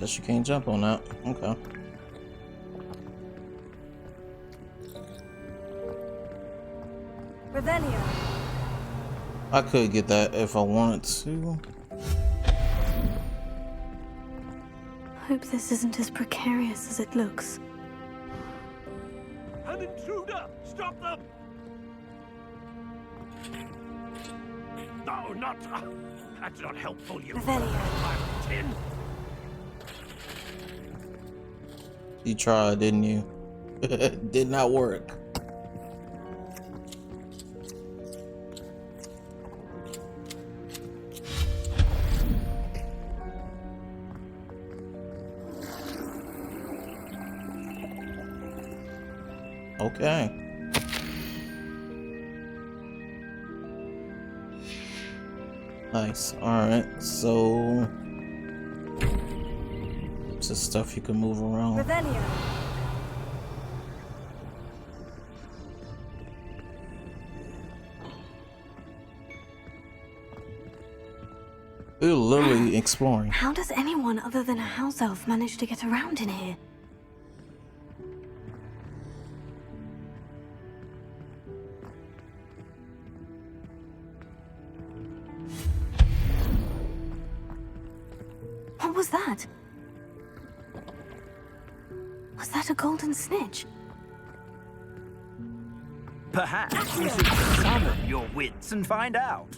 Guess you can't jump on that. Okay. Revelio. I could get that if I wanted to. Hope this isn't as precarious as it looks. An intruder! Stop them! No, not... that's not helpful, you... Revelio. You tried, didn't you? Did not work. Okay. Nice. Alright, so it's just stuff you can move around. Revelio. We're literally exploring. How does anyone other than a house elf manage to get around in here? What was that? Was that a golden snitch? Perhaps you should summon your wits and find out.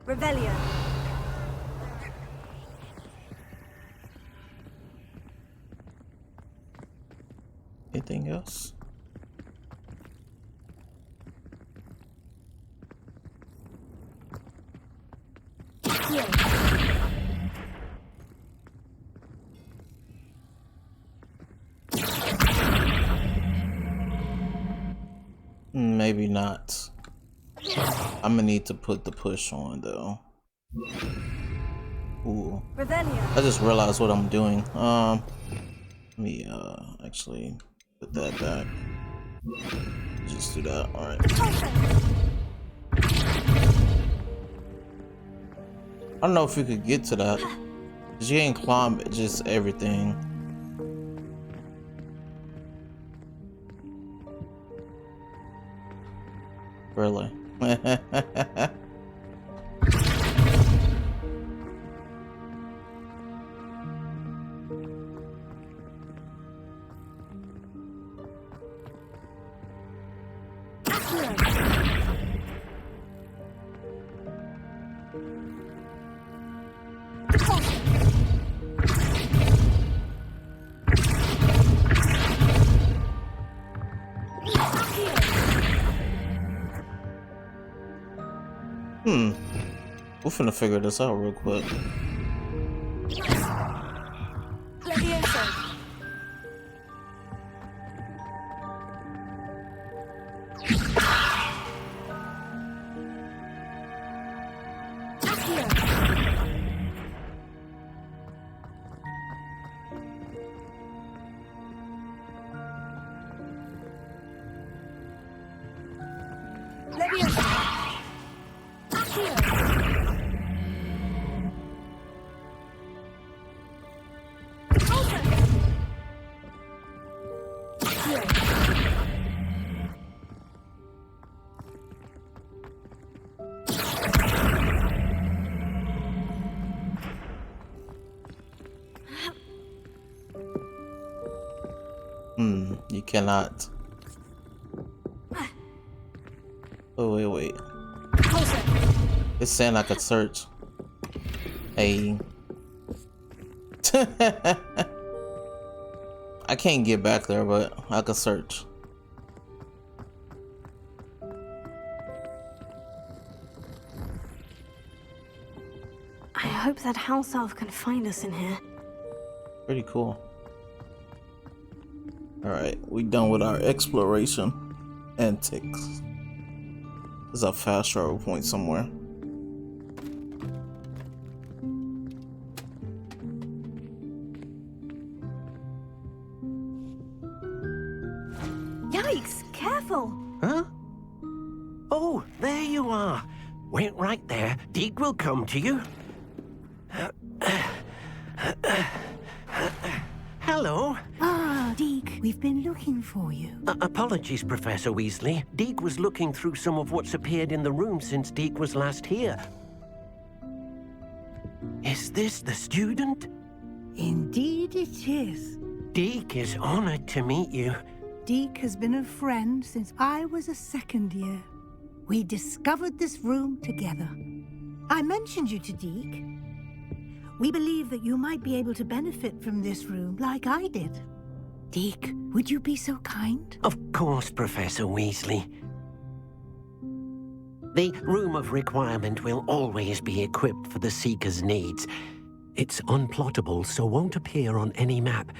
Revelio. Anything else? Maybe not. I'm gonna need to put the push on though. Ooh. I just realized what I'm doing. Let me actually put that back. Just do that. Alright. I don't know if you could get to that. Cause you ain't climb just everything. Really? We're finna figure this out real quick. You cannot. Oh, wait. It's saying I could search. Hey. I can't get back there, but I could search. I hope that house elf can find us in here. Pretty cool. Alright, we done with our exploration antics. There's a fast travel point somewhere. Yikes! Careful! Huh? Oh, there you are. Wait right there. Deke will come to you. Hello. Ah, Deke, we've been looking for you. Apologies, Professor Weasley. Deke was looking through some of what's appeared in the room since Deke was last here. Is this the student? Indeed it is. Deke is honored to meet you. Deke has been a friend since I was a second year. We discovered this room together. I mentioned you to Deke. We believe that you might be able to benefit from this room like I did. Deke, would you be so kind? Of course, Professor Weasley. The Room of Requirement will always be equipped for the Seeker's needs. It's unplottable, so won't appear on any map.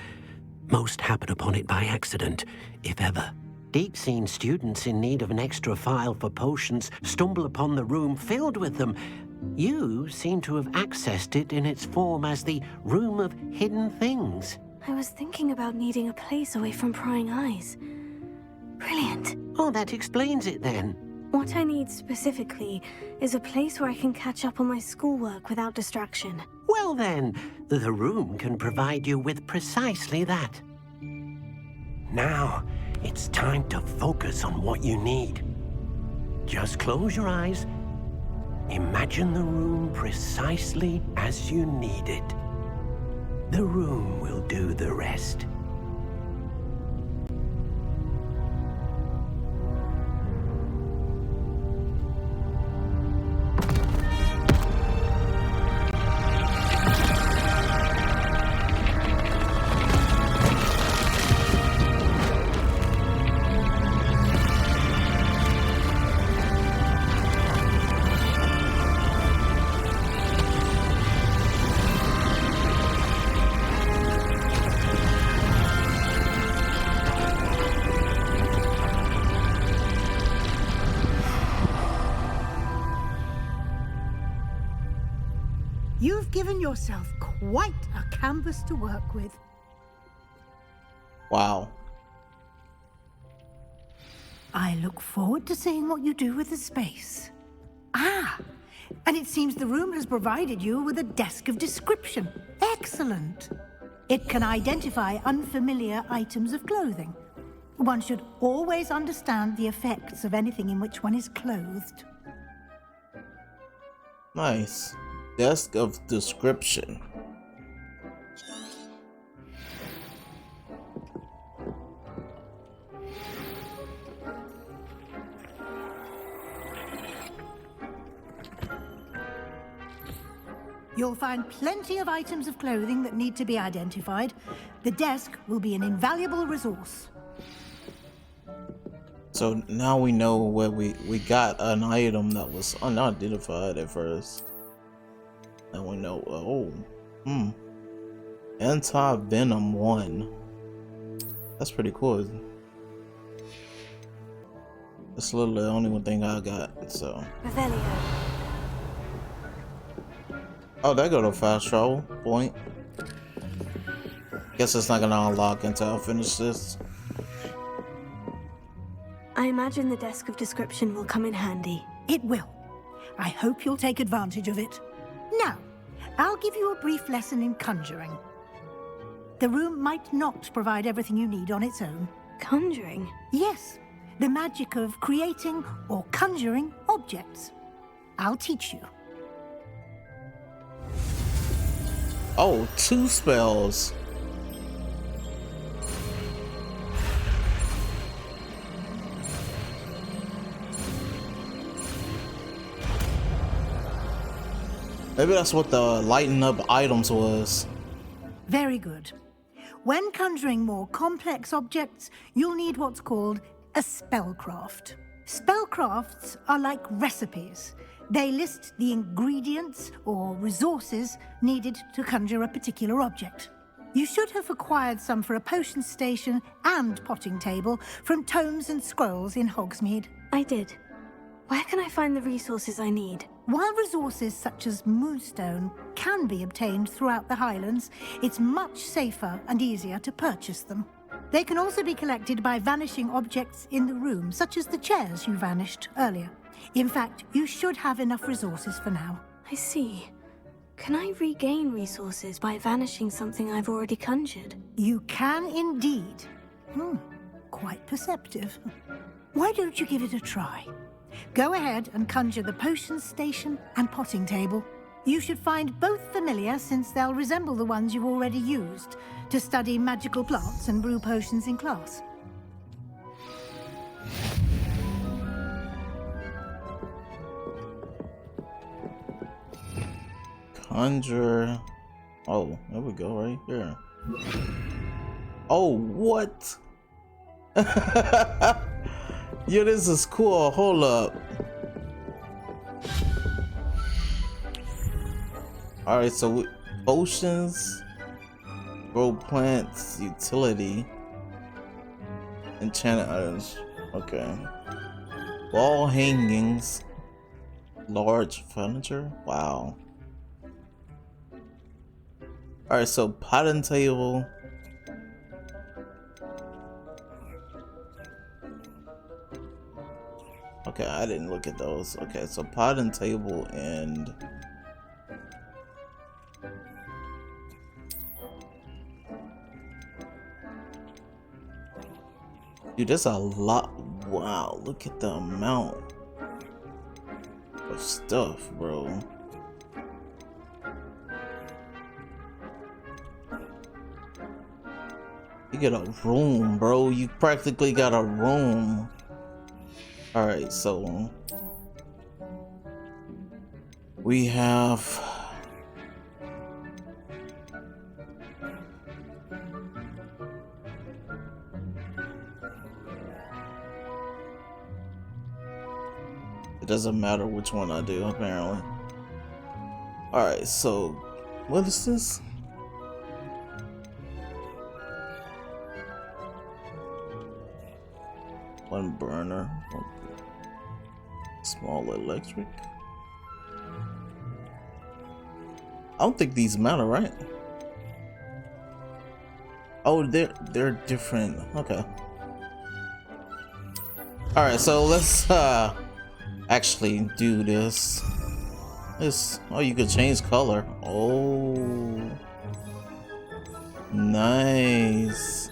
Most happen upon it by accident, if ever. Deke's seen students in need of an extra file for potions stumble upon the room filled with them. You seem to have accessed it in its form as the Room of Hidden Things. I was thinking about needing a place away from prying eyes. Brilliant. Oh, that explains it then. What I need specifically is a place where I can catch up on my schoolwork without distraction. Well then, the room can provide you with precisely that. Now, it's time to focus on what you need. Just close your eyes. Imagine the room precisely as you need it. The room will do the rest. You've given yourself quite a canvas to work with. Wow. I look forward to seeing what you do with the space. Ah, and it seems the room has provided you with a desk of description. Excellent. It can identify unfamiliar items of clothing. One should always understand the effects of anything in which one is clothed. Nice. Desk of description. You'll find plenty of items of clothing that need to be identified. The desk will be an invaluable resource. So now we know where we got an item that was unidentified at first. And we know, Anti-Venom 1. That's pretty cool. That's literally the only one thing I got, so. Revelio. Oh, there go to fast travel point. Guess it's not gonna unlock until I finish this. I imagine the desk of description will come in handy. It will. I hope you'll take advantage of it. Now, I'll give you a brief lesson in conjuring. The room might not provide everything you need on its own. Conjuring? Yes, the magic of creating or conjuring objects. I'll teach you. Oh, 2 spells. Maybe that's what the lighten up items was. Very good. When conjuring more complex objects, you'll need what's called a spellcraft. Spellcrafts are like recipes. They list the ingredients or resources needed to conjure a particular object. You should have acquired some for a potion station and potting table from tomes and scrolls in Hogsmeade. I did. Where can I find the resources I need? While resources such as moonstone can be obtained throughout the Highlands, it's much safer and easier to purchase them. They can also be collected by vanishing objects in the room, such as the chairs you vanished earlier. In fact, you should have enough resources for now. I see. Can I regain resources by vanishing something I've already conjured? You can indeed. Quite perceptive. Why don't you give it a try? Go ahead and conjure the potion station and potting table. You should find both familiar, since they'll resemble the ones you've already used to study magical plants and brew potions in class. Conjure. Oh, there we go, right here. Oh, what? Yo, this is cool. Hold up. Alright, so potions, grow plants, utility, enchanted items. Okay. Wall hangings, large furniture. Wow. Alright, so pot and table. Okay, I didn't look at those. Okay, so pot and table and dude, that's a lot. Wow, look at the amount of stuff, bro. You get a room, bro. You practically got a room. Alright, so we have it doesn't matter which one I do, apparently. Alright, so what is this? One burner, small electric. I don't think these matter, right? Oh, they're different. Okay. All right, so let's actually do this. Oh, you could change color. Oh, nice.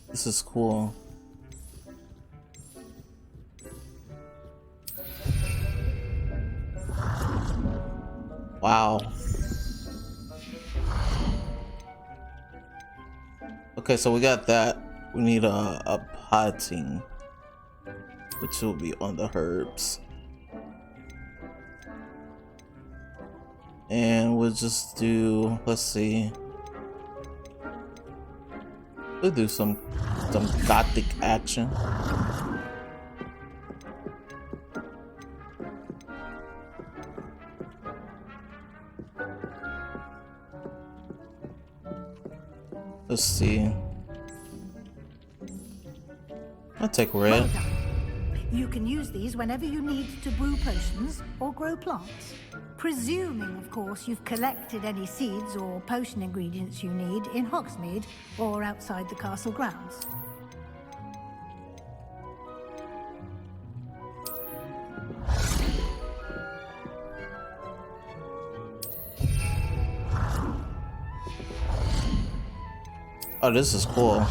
This is cool. Wow. Okay, so we got that. We need a potting, which will be on the herbs. And we'll just do, let's see. We'll do some gothic action. Let's see. I'll take red. Well done. You can use these whenever you need to brew potions or grow plants. Presuming, of course, you've collected any seeds or potion ingredients you need in Hogsmeade or outside the castle grounds. Oh, this is cool.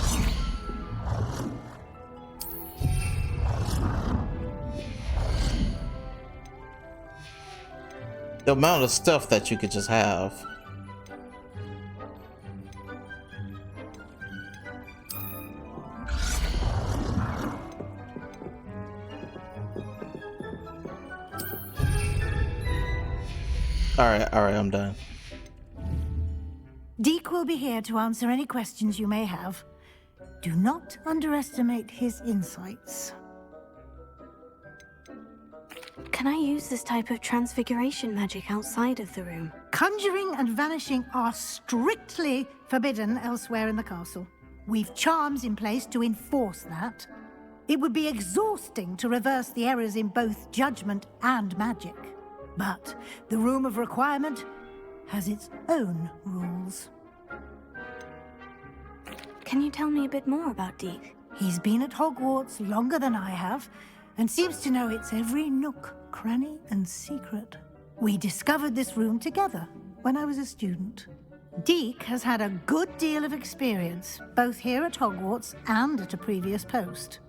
The amount of stuff that you could just have. All right, I'm done. Deke will be here to answer any questions you may have. Do not underestimate his insights. Can I use this type of transfiguration magic outside of the room? Conjuring and vanishing are strictly forbidden elsewhere in the castle. We've charms in place to enforce that. It would be exhausting to reverse the errors in both judgment and magic. But the Room of Requirement has its own rules. Can you tell me a bit more about Deke? He's been at Hogwarts longer than I have, and seems to know its every nook, cranny, and secret. We discovered this room together when I was a student. Deke has had a good deal of experience, both here at Hogwarts and at a previous post.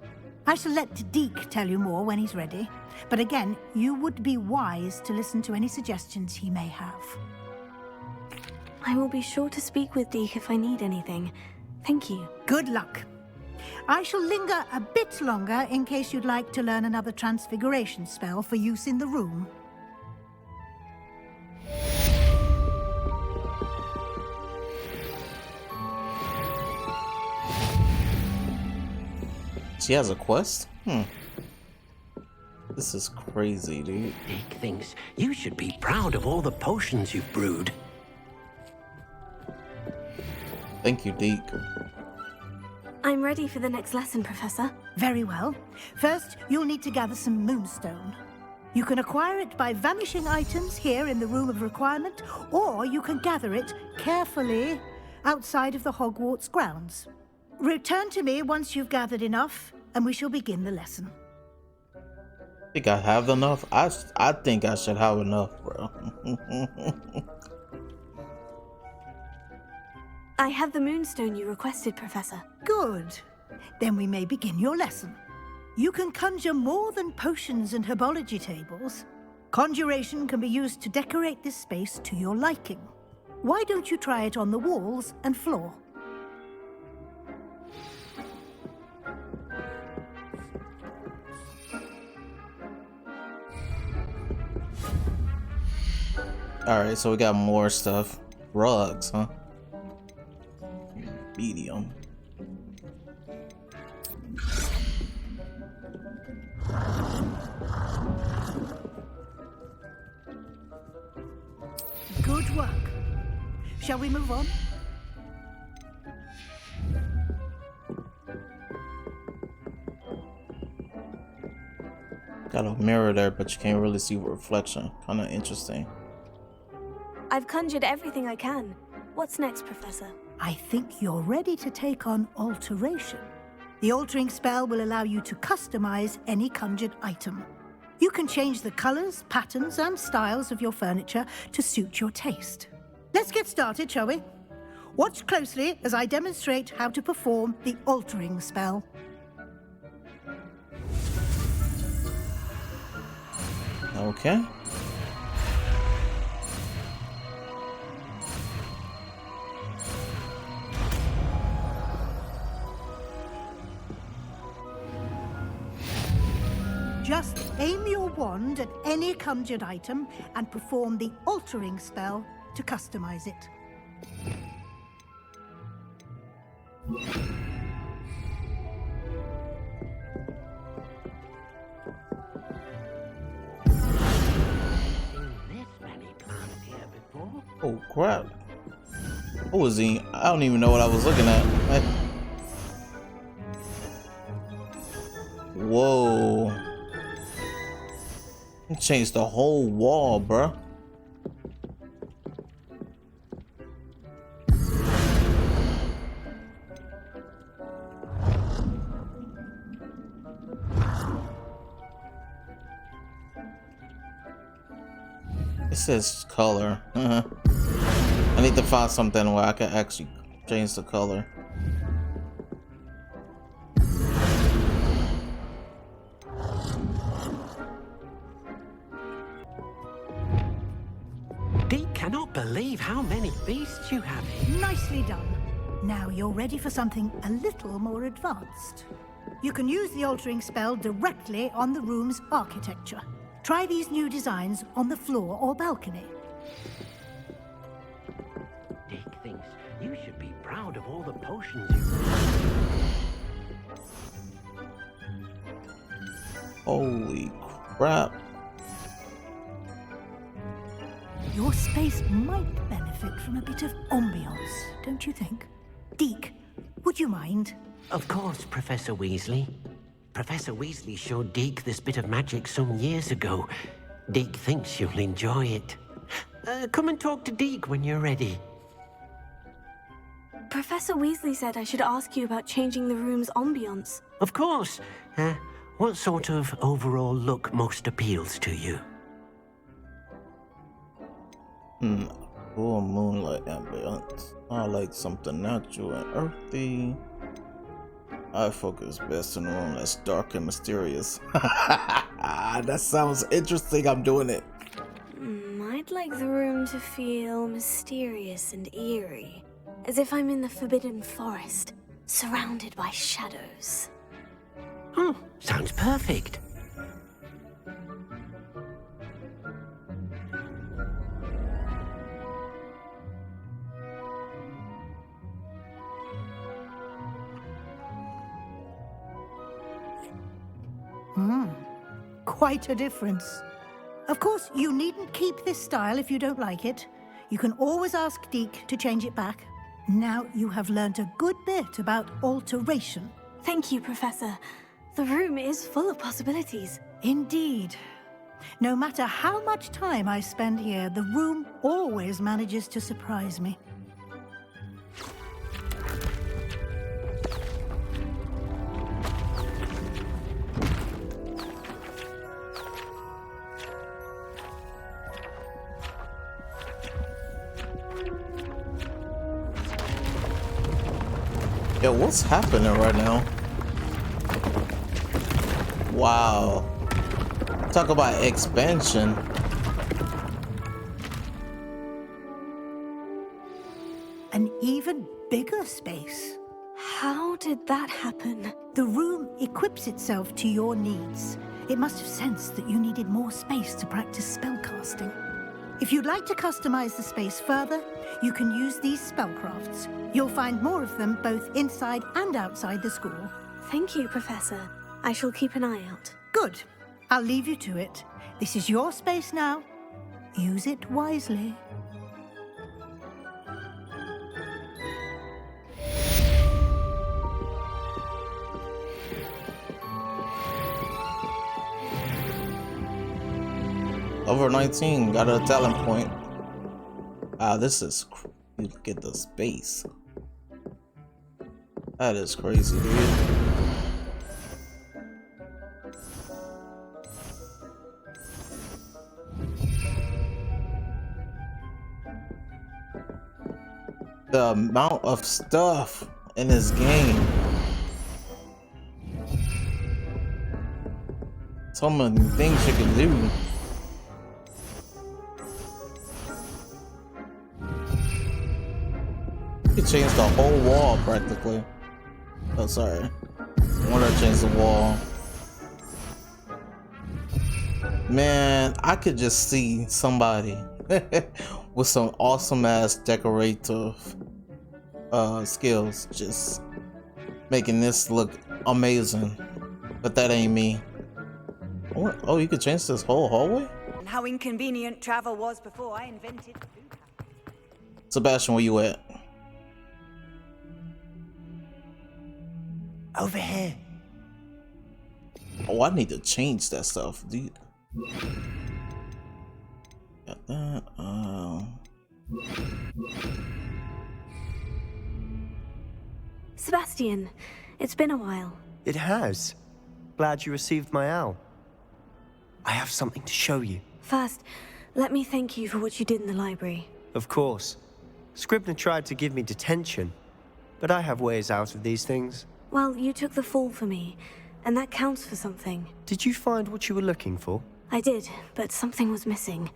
I shall let Deke tell you more when he's ready, but again, you would be wise to listen to any suggestions he may have. I will be sure to speak with Deke if I need anything. Thank you. Good luck. I shall linger a bit longer in case you'd like to learn another transfiguration spell for use in the room. She has a quest? This is crazy, dude. Deke thinks you should be proud of all the potions you've brewed. Thank you, Deke. I'm ready for the next lesson, Professor. Very well. First, you'll need to gather some moonstone. You can acquire it by vanishing items here in the Room of Requirement, or you can gather it carefully outside of the Hogwarts grounds. Return to me once you've gathered enough, and we shall begin the lesson. Think I have enough? I think I should have enough, bro. I have the moonstone you requested, Professor. Good. Then we may begin your lesson. You can conjure more than potions and herbology tables. Conjuration can be used to decorate this space to your liking. Why don't you try it on the walls and floor? Alright, so we got more stuff. Rugs, huh? Medium. Good work. Shall we move on? Got a mirror there, but you can't really see reflection. Kind of interesting. I've conjured everything I can. What's next, Professor? I think you're ready to take on alteration. The altering spell will allow you to customize any conjured item. You can change the colors, patterns, and styles of your furniture to suit your taste. Let's get started, shall we? Watch closely as I demonstrate how to perform the altering spell. Okay. Just aim your wand at any conjured item and perform the altering spell to customize it. Oh crap. What was he? I don't even know what I was looking at. Whoa. He changed the whole wall, bruh. It says color. I need to find something where I can actually change the color. Deke cannot believe how many beasts you have here. Nicely done. Now you're ready for something a little more advanced. You can use the altering spell directly on the room's architecture. Try these new designs on the floor or balcony. Deke thinks you should be proud of all the potions you've... Holy crap. Your space might benefit from a bit of ambiance, don't you think? Deke, would you mind? Of course, Professor Weasley. Professor Weasley showed Deke this bit of magic some years ago. Deke thinks you'll enjoy it. Come and talk to Deke when you're ready. Professor Weasley said I should ask you about changing the room's ambiance. Of course. What sort of overall look most appeals to you? Cool moonlight ambience. I like something natural and earthy. I focus best in a room that's dark and mysterious. That sounds interesting. I'm doing it. I'd like the room to feel mysterious and eerie, as if I'm in the Forbidden Forest, surrounded by shadows. Oh, sounds perfect. Quite a difference. Of course, you needn't keep this style if you don't like it. You can always ask Deke to change it back. Now you have learned a good bit about alteration. Thank you, Professor. The room is full of possibilities. Indeed. No matter how much time I spend here, the room always manages to surprise me. Yo, what's happening right now? Wow. Talk about expansion. An even bigger space. How did that happen? The room equips itself to your needs. It must have sensed that you needed more space to practice spellcasting. If you'd like to customize the space further, you can use these spellcrafts. You'll find more of them both inside and outside the school. Thank you, Professor. I shall keep an eye out. Good. I'll leave you to it. This is your space now. Use it wisely. Over 19, got a talent point. Wow, this is look at the space. That is crazy, dude. The amount of stuff in this game. So many things you can do. You can change the whole wall practically. Oh, sorry. I want to change the wall. Man, I could just see somebody with some awesome ass decorative skills just making this look amazing. But that ain't me. What? Oh, you could change this whole hallway? How inconvenient travel was before I invented food. Sebastian, where you at? Over here. Oh, I need to change that stuff, dude. Got that. Sebastian, it's been a while. It has. Glad you received my owl. I have something to show you. First, let me thank you for what you did in the library. Of course. Scribner tried to give me detention, but I have ways out of these things. Well, you took the fall for me, and that counts for something. Did you find what you were looking for? I did, but something was missing.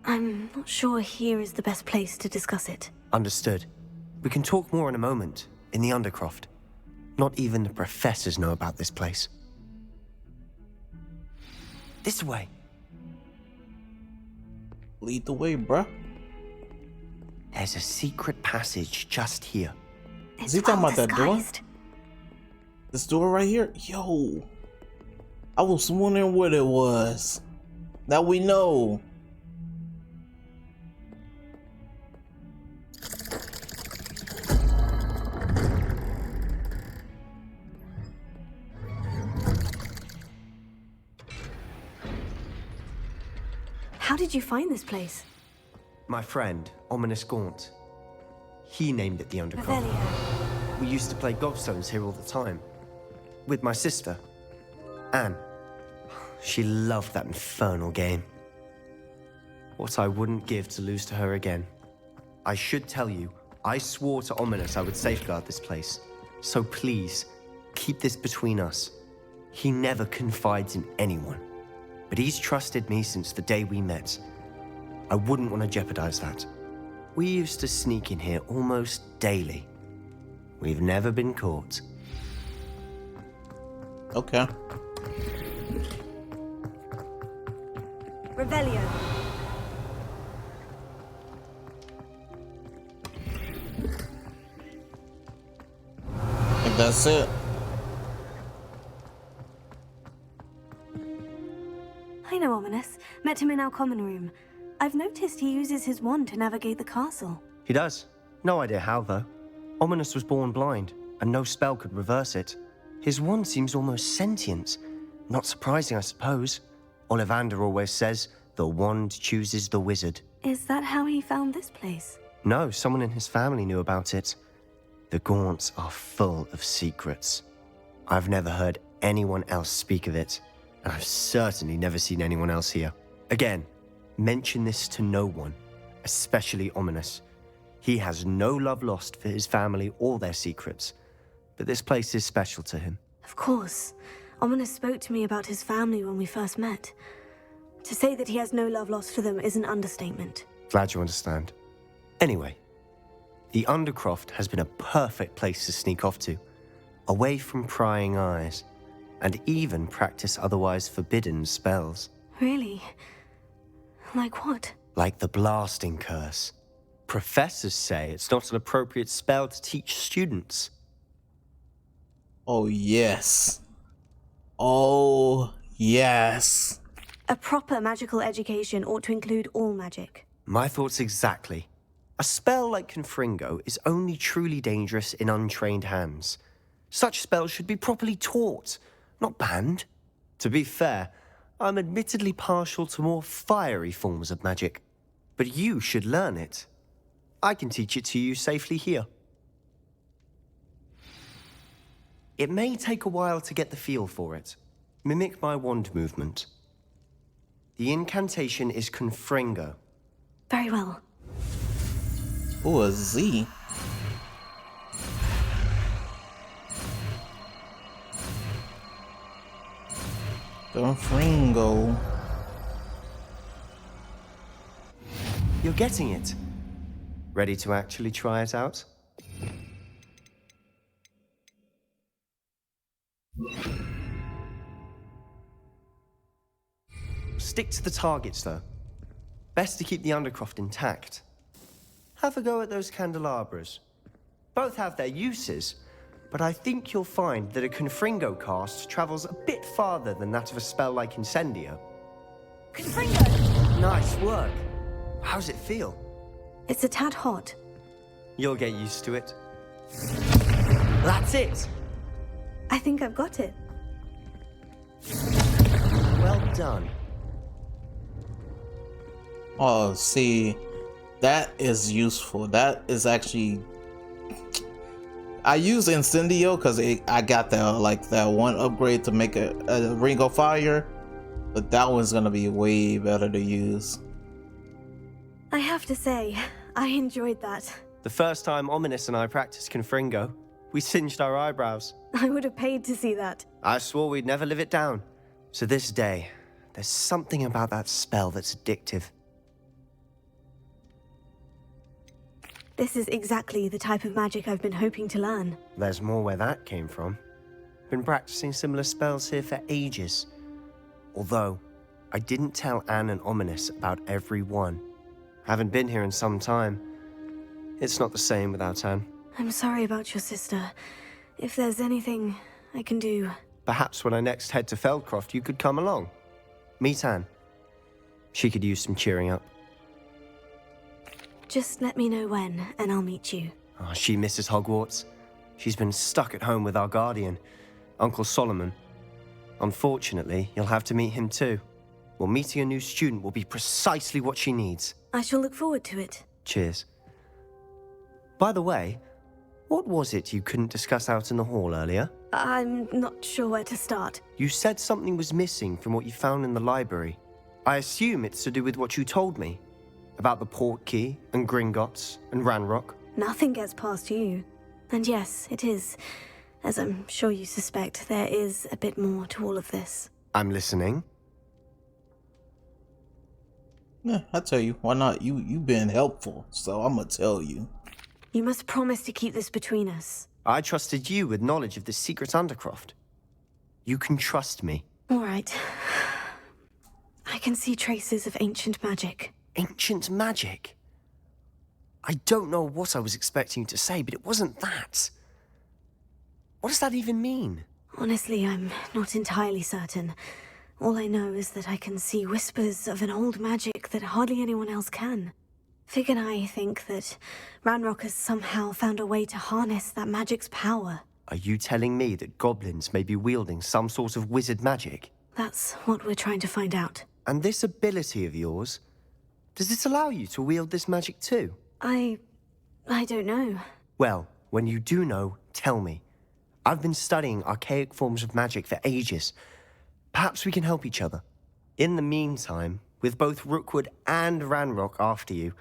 I'm not sure here is the best place to discuss it. Understood. We can talk more in a moment, in the Undercroft. Not even the professors know about this place. This way. Lead the way, bruh. There's a secret passage just here. Is he talking about that door? This door right here? Yo. I was wondering what it was. Now we know. How did you find this place? My friend, Ominous Gaunt. He named it the Undercroft. We used to play gobstones here all the time. With my sister, Anne. She loved that infernal game. What I wouldn't give to lose to her again. I should tell you, I swore to Ominous I would safeguard this place. So please, keep this between us. He never confides in anyone. But he's trusted me since the day we met. I wouldn't want to jeopardize that. We used to sneak in here almost daily. We've never been caught. Okay. Revelio. I think that's it. I know Ominous. Met him in our common room. I've noticed he uses his wand to navigate the castle. He does. No idea how, though. Ominous was born blind, and no spell could reverse it. His wand seems almost sentient. Not surprising, I suppose. Ollivander always says, the wand chooses the wizard. Is that how he found this place? No, someone in his family knew about it. The Gaunts are full of secrets. I've never heard anyone else speak of it, and I've certainly never seen anyone else here. Again, mention this to no one, especially Ominous. He has no love lost for his family or their secrets, but this place is special to him. Of course. Ominous spoke to me about his family when we first met. To say that he has no love lost for them is an understatement. Glad you understand. Anyway, the Undercroft has been a perfect place to sneak off to, away from prying eyes, and even practice otherwise forbidden spells. Really? Like what? Like the blasting curse. Professors say it's not an appropriate spell to teach students. Oh, yes. Oh, yes. A proper magical education ought to include all magic. My thoughts exactly. A spell like Confringo is only truly dangerous in untrained hands. Such spells should be properly taught, not banned. To be fair, I'm admittedly partial to more fiery forms of magic. But you should learn it. I can teach it to you safely here. It may take a while to get the feel for it. Mimic my wand movement. The incantation is Confringo. Very well. Ooh, a Z. Confringo. You're getting it. Ready to actually try it out? Stick to the targets, though. Best to keep the Undercroft intact. Have a go at those candelabras. Both have their uses, but I think you'll find that a Confringo cast travels a bit farther than that of a spell like Incendio. Confringo! Nice work. How's it feel? It's a tad hot. You'll get used to it. That's it! I think I've got it. Well done. Oh, see, that is useful. That is actually... I use Incendio because I got that one upgrade to make a ring of fire, but that one's gonna be way better to use. I have to say, I enjoyed that. The first time Ominous and I practiced Confringo, we singed our eyebrows. I would have paid to see that. I swore we'd never live it down. So this day, there's something about that spell that's addictive. This is exactly the type of magic I've been hoping to learn. There's more where that came from. Been practicing similar spells here for ages. Although, I didn't tell Anne and Ominous about every one. Haven't been here in some time. It's not the same without Anne. I'm sorry about your sister. If there's anything I can do... Perhaps when I next head to Feldcroft, you could come along. Meet Anne. She could use some cheering up. Just let me know when, and I'll meet you. Oh, she misses Hogwarts. She's been stuck at home with our guardian, Uncle Solomon. Unfortunately, you'll have to meet him too. Well, meeting a new student will be precisely what she needs. I shall look forward to it. Cheers. By the way, what was it you couldn't discuss out in the hall earlier? I'm not sure where to start. You said something was missing from what you found in the library. I assume it's to do with what you told me. About the port key, and Gringotts, and Ranrock. Nothing gets past you. And yes, it is. As I'm sure you suspect, there is a bit more to all of this. I'm listening. Yeah, I tell you, why not? You've been helpful, so I'm gonna tell you. You must promise to keep this between us. I trusted you with knowledge of the secret Undercroft. You can trust me. All right. I can see traces of ancient magic. Ancient magic? I don't know what I was expecting you to say, but it wasn't that. What does that even mean? Honestly, I'm not entirely certain. All I know is that I can see whispers of an old magic that hardly anyone else can. Fig and I think that Ranrock has somehow found a way to harness that magic's power. Are you telling me that goblins may be wielding some sort of wizard magic? That's what we're trying to find out. And this ability of yours, does it allow you to wield this magic too? I don't know. Well, when you do know, tell me. I've been studying archaic forms of magic for ages. Perhaps we can help each other. In the meantime, with both Rookwood and Ranrock after you,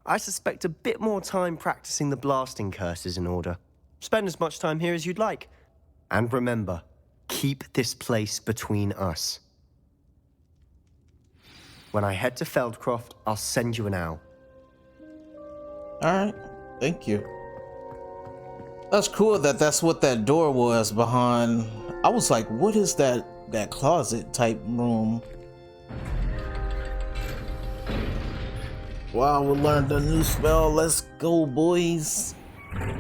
I suspect a bit more time practicing the blasting curse is in order. Spend as much time here as you'd like. And remember, keep this place between us. When I head to Feldcroft, I'll send you an owl. Alright, thank you. That's cool that's what that door was behind. I was like, what is that closet type room? Wow, we learned a new spell. Let's go, boys.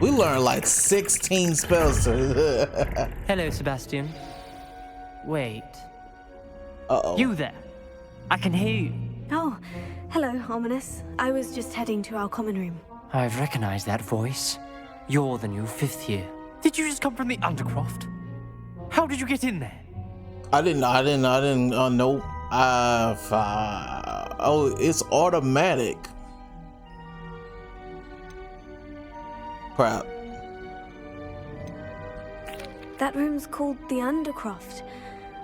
We learned like 16 spells. Hello, Sebastian. Wait. Uh-oh. You there. I can hear you. Oh, hello, Ominous. I was just heading to our common room. I've recognized that voice. You're the new 5th year. Did you just come from the Undercroft? How did you get in there? I didn't know. Oh, it's automatic. Crap. That room's called the Undercroft.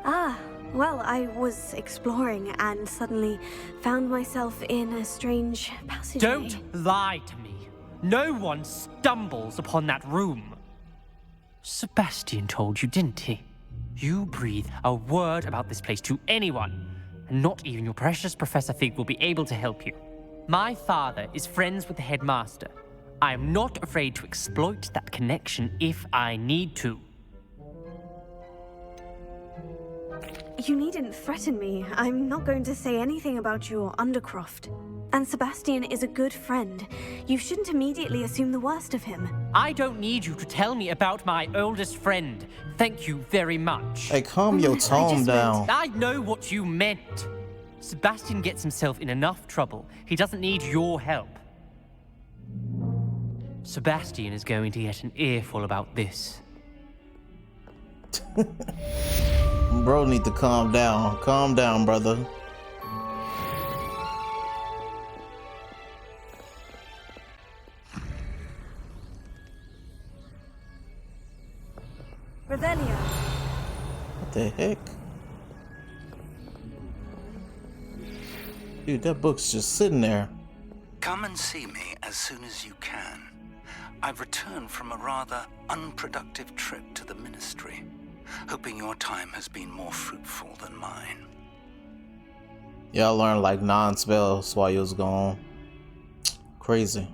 Ah, well, I was exploring and suddenly found myself in a strange passageway. Don't lie to me. No one stumbles upon that room. Sebastian told you, didn't he? You breathe a word about this place to anyone, and not even your precious Professor Fig will be able to help you. My father is friends with the headmaster. I am not afraid to exploit that connection if I need to. You needn't threaten me. I'm not going to say anything about your Undercroft. And Sebastian is a good friend. You shouldn't immediately assume the worst of him. I don't need you to tell me about my oldest friend. Thank you very much. Hey, calm your tone down. I know what you meant. Sebastian gets himself in enough trouble. He doesn't need your help. Sebastian is going to get an earful about this. Bro need to calm down. Calm down, brother. Revelio. What the heck? Dude, that book's just sitting there. Come and see me as soon as you can. I've returned from a rather unproductive trip to the Ministry, hoping your time has been more fruitful than mine. Yeah, I learned like 9 spells while you was gone. Crazy.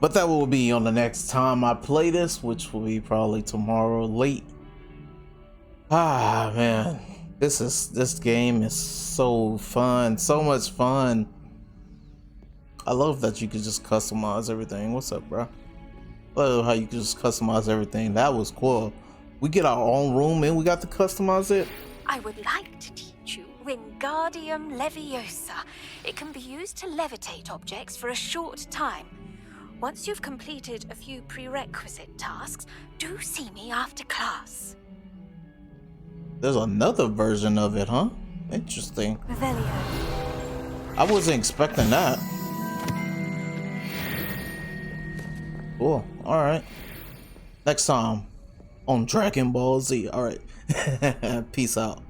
But that will be on the next time I play this, which will be probably tomorrow late. Ah, man. This game is so fun. So much fun. I love that you could just customize everything. What's up, bro? I love how you can just customize everything. That was cool. We get our own room and we got to customize it. I would like to teach you Wingardium Leviosa. It can be used to levitate objects for a short time. Once you've completed a few prerequisite tasks, do see me after class. There's another version of it, huh? Interesting. Revelio. I wasn't expecting that. Cool. Alright. Next time on Dragon Ball Z. Alright. Peace out.